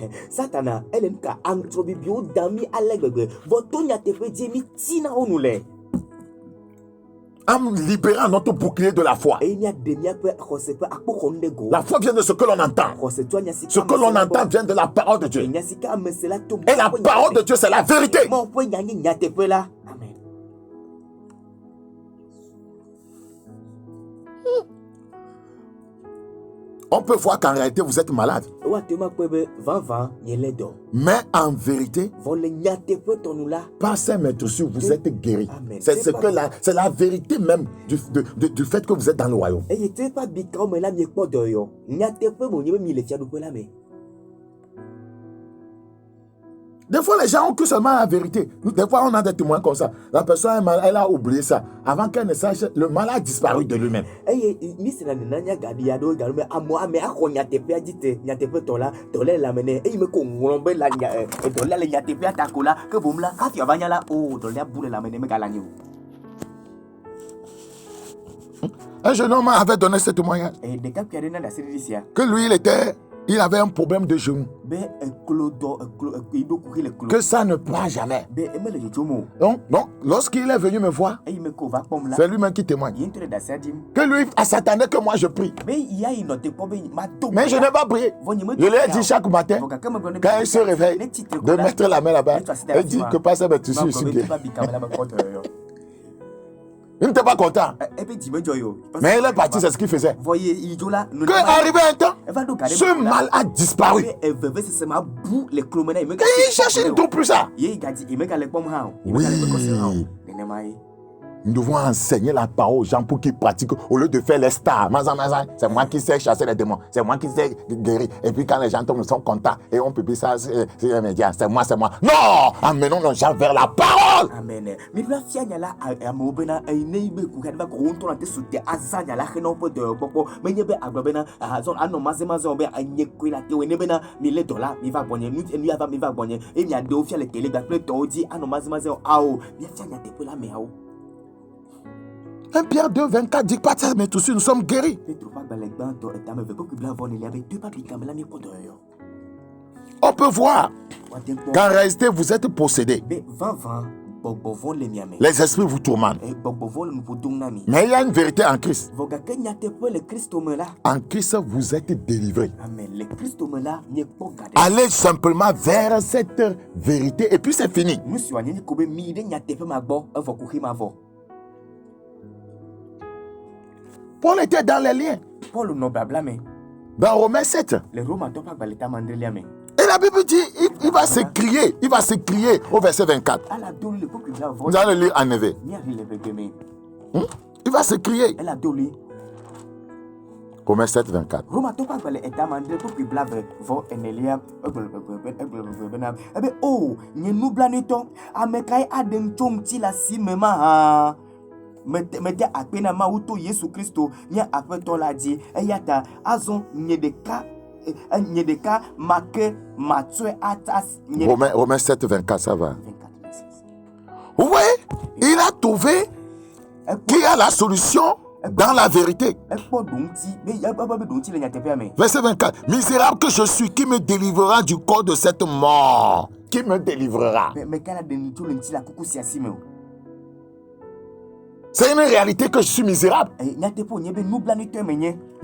En libérant notre bouclier de la foi. La foi vient de ce que l'on entend. Ce que l'on entend vient de la parole de Dieu. Et la parole de Dieu, c'est la vérité. On peut voir qu'en réalité, vous êtes malade. Mais en vérité, par ces méthodes, vous êtes guéri. C'est la vérité même du fait que vous êtes dans le royaume. Des fois, les gens ont que seulement la vérité. Des fois, on a des témoins comme ça. La personne, elle a oublié ça. Avant qu'elle ne sache, le mal a disparu de lui-même. Un jeune homme avait donné ce témoignage. Que lui, il avait un problème de genou. Que ça ne part jamais. Donc, lorsqu'il est venu me voir, c'est lui-même qui témoigne. Que lui s'attendait que moi je prie. Mais je n'ai pas prié. Je lui ai dit chaque matin, quand il se réveille, de mettre la main là-bas et dire que par mes tissus, je suis guéri. Il n'était pas content. Mais il est parti, c'est ce qu'il faisait. Qu'arrivé un temps, ce mal a disparu. Et il cherche une tout plus ça. Oui. Nous devons enseigner la parole aux gens pour qu'ils pratiquent au lieu de faire les stars. C'est moi qui sais chasser les démons. C'est moi qui sais guérir. Et puis quand les gens tombent, ils sont contents. Et on peut dire ça, c'est immédiat. C'est moi. Non! Amenons nos gens vers la parole. Amen. Un Pierre 2, 24 dit pas ça, mais tous nous sommes guéris. On peut voir qu'en réalité vous êtes possédés. Les esprits vous tourmentent. Mais il y a une vérité en Christ. En Christ, vous êtes délivrés. Allez simplement vers cette vérité et puis c'est fini. Paul était dans les liens. Dans Romains 7. Et la Bible dit, il va s'écrier au verset 24. Vous allez le lire en EV. Il va s'écrier. Romains 7, 24. Mete akpena mauto Yesu Kristo nya apeto la di eyata azon nyedeka make matwe atas. Romains 7 24 ça va. Oui, il a trouvé qu'il y a la solution dans la vérité. Verset 24. Misérable que je suis, qui me délivrera du corps de cette mort? Qui me délivrera? C'est une réalité que je suis misérable.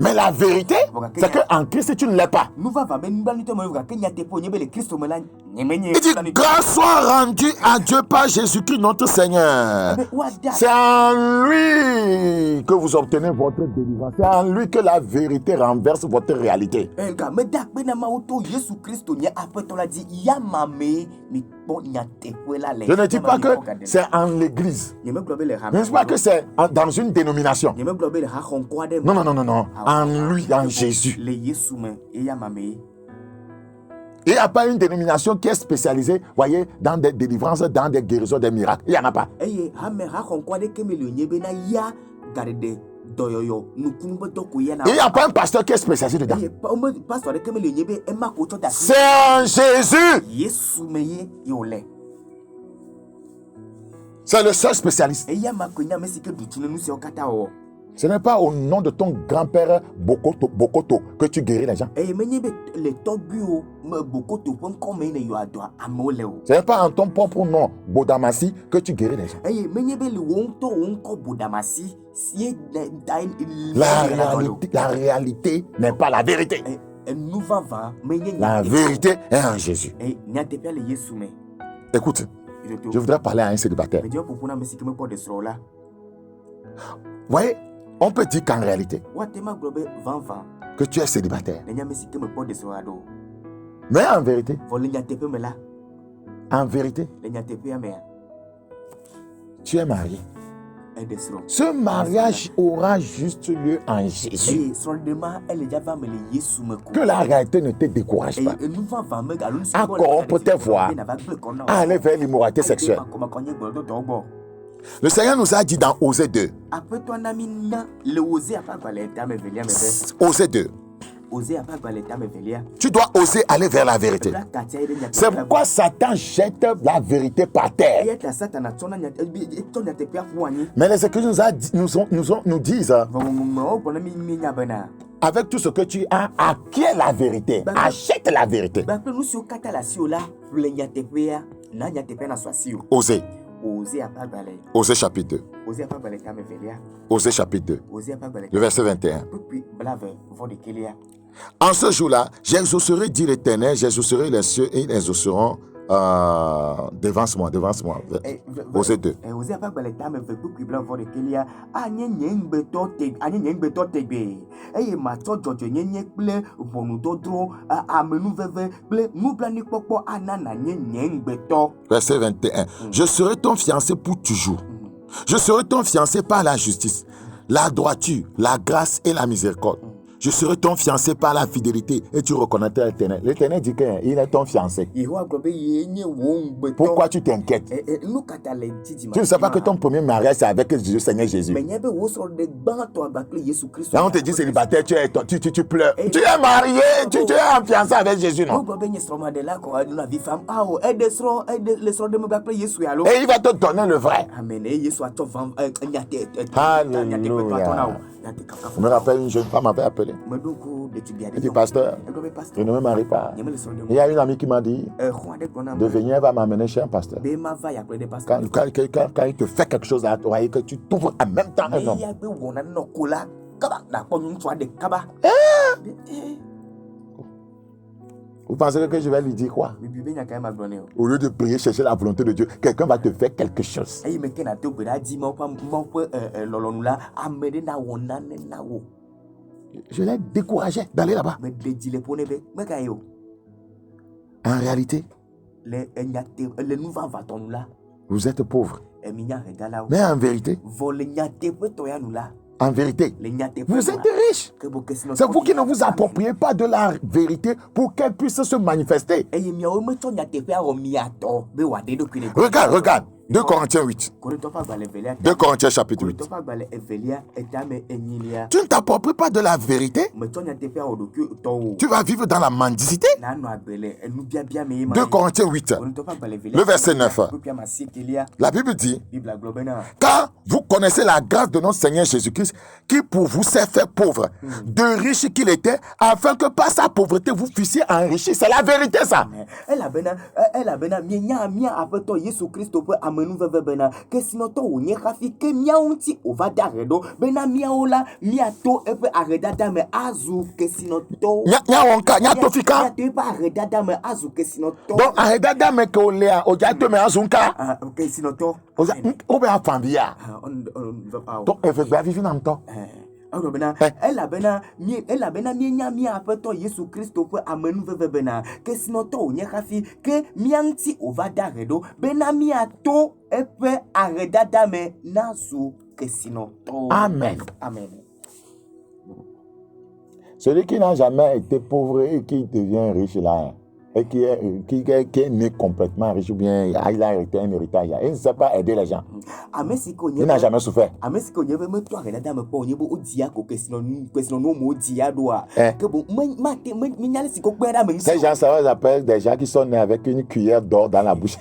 Mais la vérité, c'est qu'en Christ, tu ne l'es pas. Il dit, grâce soit rendue à Dieu par Jésus-Christ notre Seigneur. C'est en lui que vous obtenez votre délivrance. C'est en lui que la vérité renverse votre réalité. Je ne dis pas que c'est en l'église. Je ne dis pas que c'est dans une dénomination. Non. En lui, en Jésus. Il n'y a pas une dénomination qui est spécialisée, voyez, dans des délivrances, dans des guérisons, des miracles. Il n'y en a pas. Il n'y a pas un pasteur qui est spécialisé dedans. C'est en Jésus. C'est le seul spécialiste. Ce n'est pas au nom de ton grand-père Bokoto que tu guéris les gens. Ce n'est pas en ton propre nom, Bodamasi, que tu guéris les gens. La réalité n'est pas la vérité. La vérité est en Jésus. Écoute, je voudrais parler à un célibataire. Voyez, On peut dire qu'en réalité, watema globe vanva que tu es célibataire. nenya mesike me pode soado Mais en vérité, volenya tepe mela en vérité, lenya tepe ya mea tu es marié. edesro Ce mariage aura juste lieu en Jésus. et soldema elle java me le yesu me ko Que la réalité ne te décourage pas. et nous va me galon À corrompre tes voix, à aller vers l'immoralité sexuelle. Le Seigneur nous a dit dans Osée 2. Osée 2. Tu dois oser aller vers la vérité. C'est pourquoi Satan jette la vérité par terre. Mais les Écritures nous disent, avec tout ce que tu as, acquiert la vérité. Achète la vérité. Osée. Osée chapitre 2. Osée chapitre 2. Le verset 21. En ce jour-là, j'exaucerai, dit l'Éternel, j'exaucerai les cieux et ils exauceront devance-moi. Osée 2. Verset 21. Je serai ton fiancé pour toujours. Je serai ton fiancé par la justice, la droiture, la grâce et la miséricorde. Je serai ton fiancé par la fidélité et tu reconnaîtras l'Éternel. L'Éternel dit qu'il est ton fiancé. Pourquoi tu t'inquiètes? Tu ne sais pas que ton premier mariage c'est avec le Seigneur Jésus. Là on te dit célibataire, tu pleures. Tu es marié, tu es en fiancé avec Jésus, non? Et il va te donner le vrai. Alléluia. Je me rappelle, une jeune femme m'avait appelé. Elle dit, pasteur, je ne me marie pas. Il y a une amie qui m'a dit, de venir, elle va m'amener chez un pasteur. Quand il te fait quelque chose à toi et que tu t'ouvres en même temps un homme. Vous pensez que je vais lui dire quoi? Au lieu de prier, chercher la volonté de Dieu, quelqu'un va te faire quelque chose. Je l'ai découragé d'aller là-bas. En réalité, vous êtes pauvre. Mais en vérité, vous êtes riche. C'est vous qui ne vous appropriez pas de la vérité pour qu'elle puisse se manifester. Regarde. 2 Corinthiens 8. 2 Corinthiens chapitre 8. Tu ne t'appropries pas de la vérité. Tu vas vivre dans la mendicité. 2 Corinthiens 8. Le verset 9. La Bible dit, car vous connaissez la grâce de notre Seigneur Jésus-Christ, qui pour vous s'est fait pauvre, de riche qu'il était, afin que par sa pauvreté vous fussiez enrichis. C'est la vérité, ça. Donc aredadame ke olea ojato me azunka oja fambia to efegba vivi na mto. Elle a mienya mi apeto Yesu Christo pe amenu vevebena ke sinoto onye kafi ke mianti ovada redo bena mi ato epe aredada me nazu ke sinoto. Amen. Amen. Celui qui n'a jamais été pauvre et qui devient riche là, et qui est né complètement riche, ou bien il a hérité un héritage, il ne sait pas aider les gens. Il n'a jamais souffert. Ces gens, ça s'appelle des gens qui sont nés avec une cuillère d'or dans la bouche.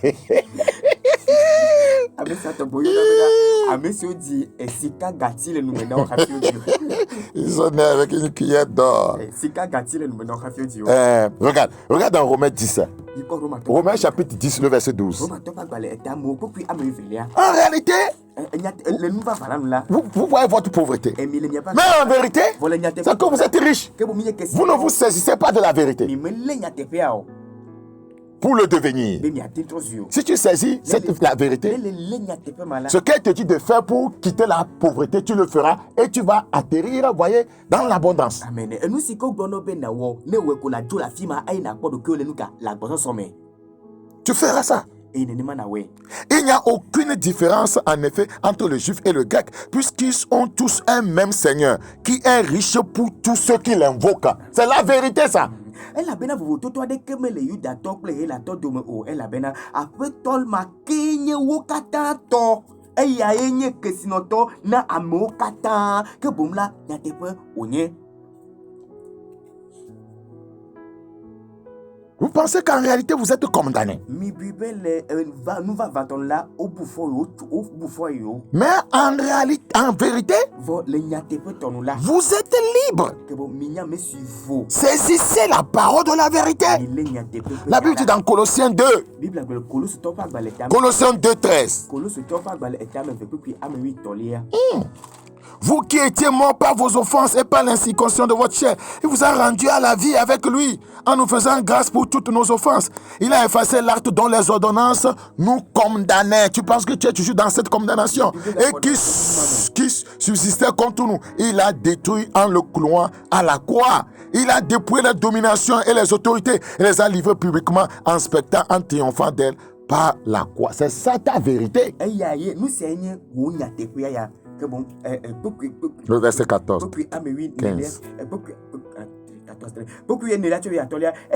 Ils sont nés avec une cuillère d'or. Regarde dans Romains 10. Romains chapitre 10, le verset 12. En réalité, vous voyez votre pauvreté. Mais en vérité, c'est que vous êtes riche. Vous ne vous saisissez pas de la vérité. pour le devenir. Si tu saisis la vérité, ce qu'elle te dit de faire pour quitter la pauvreté, tu le feras et tu vas atterrir, voyez, dans l'abondance. Amen. Tu feras ça. Il n'y a aucune différence en effet entre le juif et le grec, puisqu'ils ont tous un même Seigneur qui est riche pour tous ceux qui l'invoquent. C'est la vérité, ça. Elle a bena voto to ade keme le yuda to ple la to dome o elle a bena ape tol ma kenye wo kata to eya enye kesinoto na amo kata ke bomla na tepe onye. Vous pensez qu'en réalité, vous êtes condamné. Mais en réalité, en vérité, vous êtes libre. Saisissez la parole de la vérité. La Bible dit dans Colossiens 2. Colossiens 2:13. Vous qui étiez morts par vos offenses et par l'incirconcision de votre chair, il vous a rendu à la vie avec lui, en nous faisant grâce pour toutes nos offenses. Il a effacé l'acte dont les ordonnances nous condamnaient. Tu penses que tu es toujours dans cette condamnation et qui subsistait contre nous. Il a détruit en le clouant à la croix. Il a dépouillé la domination et les autorités et les a livrées publiquement en spectacle, en triomphant d'elle par la croix. C'est ça ta vérité. Le verset 14. 15. Beaucoup de gens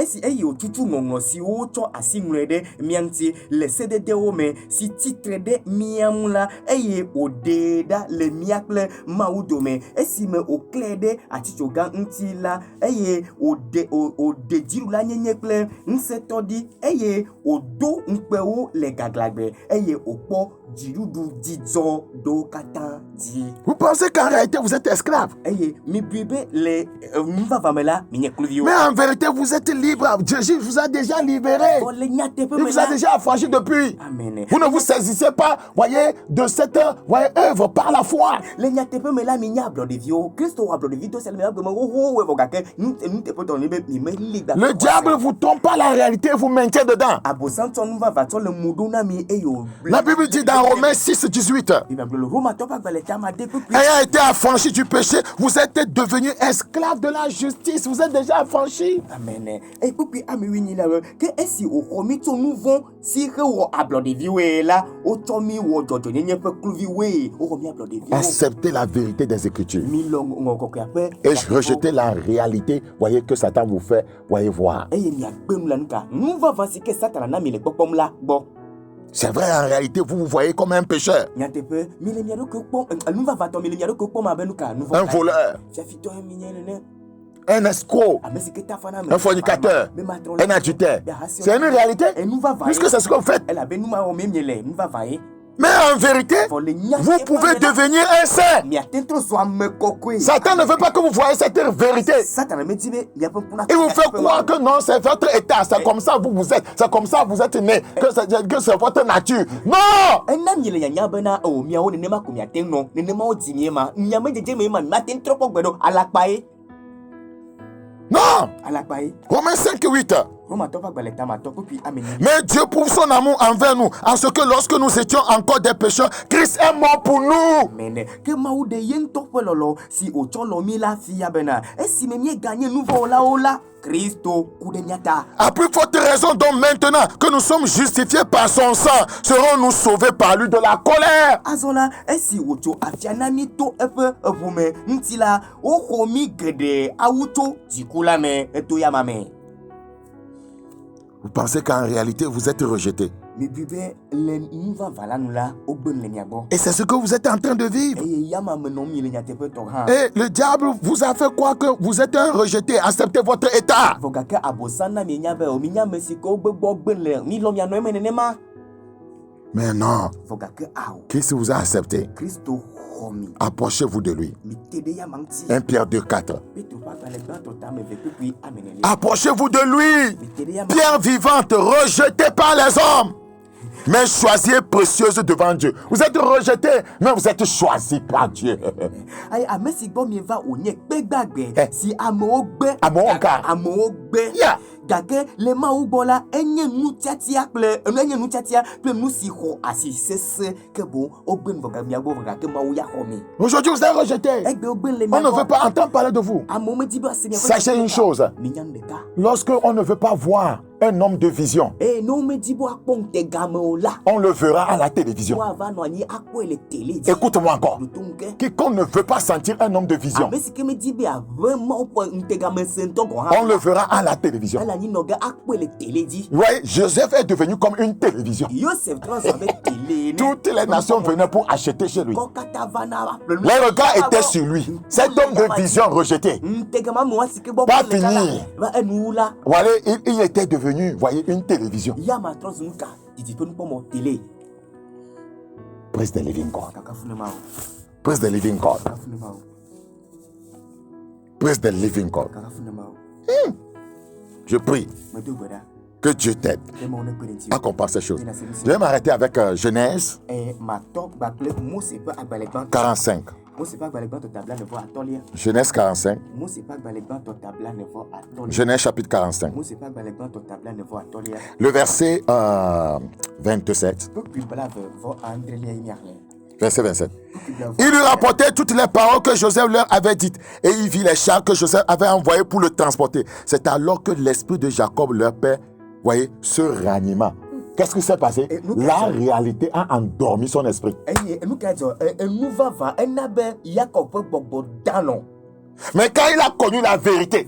si ayi otutu ngongo si ocho asimrede mianti le cdd ome si titrede miamula ayi odeda le miakle maudome si me oklede atichoga ntila ayi ode dirula nyenyekle nsetodi ayi odo nkpewo le gaglagbe ayi opo jirudu dizo do kata di. Vous pensez qu'en réalité vous êtes esclave? Ayi mi bibe le mvavamela. Mais en vérité, vous êtes libre. Jésus vous a déjà libéré. Il vous a déjà affranchi depuis. Amen. Vous ne vous saisissez pas, voyez, de cette œuvre par la foi. Le diable vous trompe pas la réalité et vous maintient dedans. La Bible dit dans Romains 6:18. Ayant été affranchi du péché, vous êtes devenu esclave de la justice. Vous êtes déjà affranchi. Amen. Et puis ami la que esi o komi to nouveau si que o ablo de vie là o tomi wo jojo nyenye pe kluvi we o komi ablo de vie. Acceptez la vérité des Écritures. Et rejetez la réalité, voyez que Satan vous fait, voyez voir. C'est vrai, en réalité, vous vous voyez comme un pécheur. Un voleur. Un escroc, un fornicateur, un adultère. C'est une réalité, puisque c'est ce que vous faites. Mais en vérité, vous pouvez devenir un saint. Satan ne veut pas que vous voyez cette vérité. Il vous fait croire que non, c'est votre état. C'est comme ça vous êtes. C'est comme ça vous êtes né. Que c'est votre nature. Non! Non! Romains 5:8. Mais Dieu prouve son amour envers nous, en ce que lorsque nous étions encore des pécheurs, Christ est mort pour nous. À plus forte raison, donc maintenant que nous sommes justifiés par son sang, serons-nous sauvés par lui de la colère. Vous pensez qu'en réalité vous êtes rejeté. Et c'est ce que vous êtes en train de vivre. Et le diable vous a fait croire que vous êtes un rejeté. Acceptez votre état. Mais non. Christ vous a accepté. Approchez-vous de lui. 1 Pierre 2:4. Approchez-vous de lui. Pierre vivante, rejetée par les hommes, mais choisie et précieuse devant Dieu. Vous êtes rejeté, mais vous êtes choisi par Dieu. Yeah. enye nu tiatia ple enye nu tiatia ple nu si ho asisese ke bon ogben voga mia bo voga ke ma wo ya homi. Aujourd'hui, vous êtes rejeté. On ne veut pas entendre parler de vous. Sachez une chose. Lorsque on ne veut pas voir un homme de vision, on le verra à la télévision. Écoute-moi encore. Quiconque ne veut pas sentir un homme de vision, on le verra à la télévision. Vous voyez, Joseph est devenu comme une télévision. Toutes les nations venaient pour acheter chez lui. Les regards étaient sur lui. Cet homme de vision rejeté. Pas fini. Voilà, il était devenu, voyez, une télévision. Praise the living God. Praise the living God. Praise the living God. Je prie que Dieu t'aide à comprendre ces choses. Je vais m'arrêter avec Genèse 45. Genèse 45. Genèse chapitre 45. Le verset 27. Verset 27. Il lui rapportait toutes les paroles que Joseph leur avait dites, et il vit les chars que Joseph avait envoyés pour le transporter. C'est alors que l'esprit de Jacob, leur père, voyez, se ranima. Qu'est-ce qui s'est passé? La réalité a endormi son esprit. Mais quand il a connu la vérité,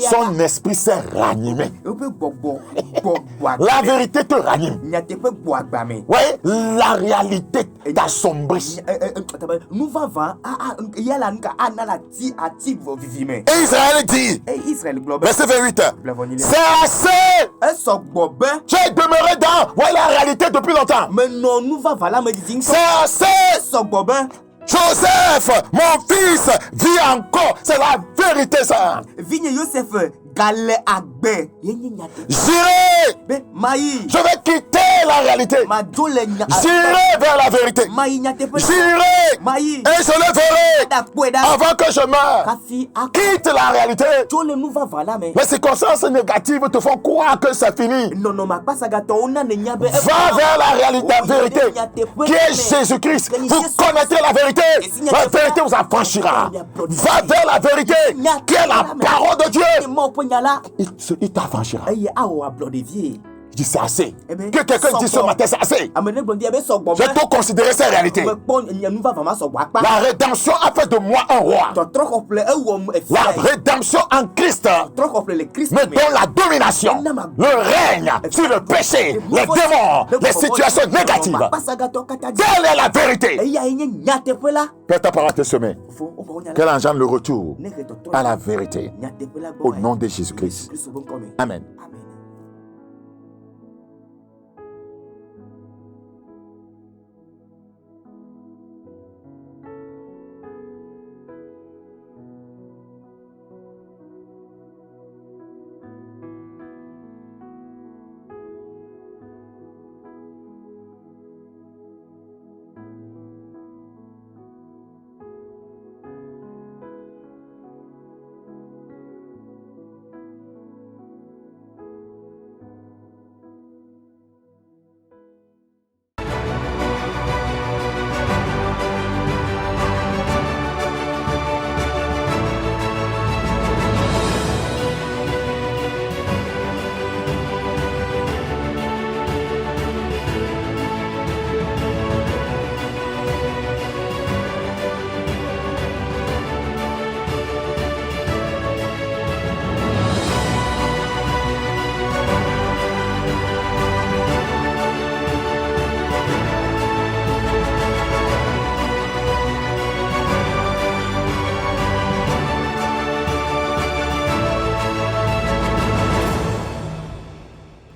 son esprit s'est ranimé. La vérité te ranime. Oui, la réalité t'assombrit. Et Israël dit, verset 28, c'est assez. J'ai demeuré dans la réalité depuis longtemps. C'est assez. Joseph, mon fils, vit encore. C'est la vérité, ça. J'irai. Je vais quitter la réalité. J'irai vers la vérité. J'irai. Et je le verrai avant que je meure. Quitte la réalité. Les circonstances négatives te font croire que c'est fini. Va vers la réalité, la vérité, qui est Jésus-Christ. Vous connaissez la vérité. La vérité vous affranchira. Va vers la vérité, qui est la parole de Dieu. Il t'affranchira. Il dit c'est assez. Que quelqu'un dise ce matin c'est assez. J'ai tout considéré ces réalités. La rédemption a fait de moi un roi. La rédemption en Christ me donne la domination, le règne sur le péché, les démons, les situations négatives. Telle est la vérité. Que ta parole te semée, qu'elle engendre le retour à la vérité au nom de Jésus-Christ. Amen.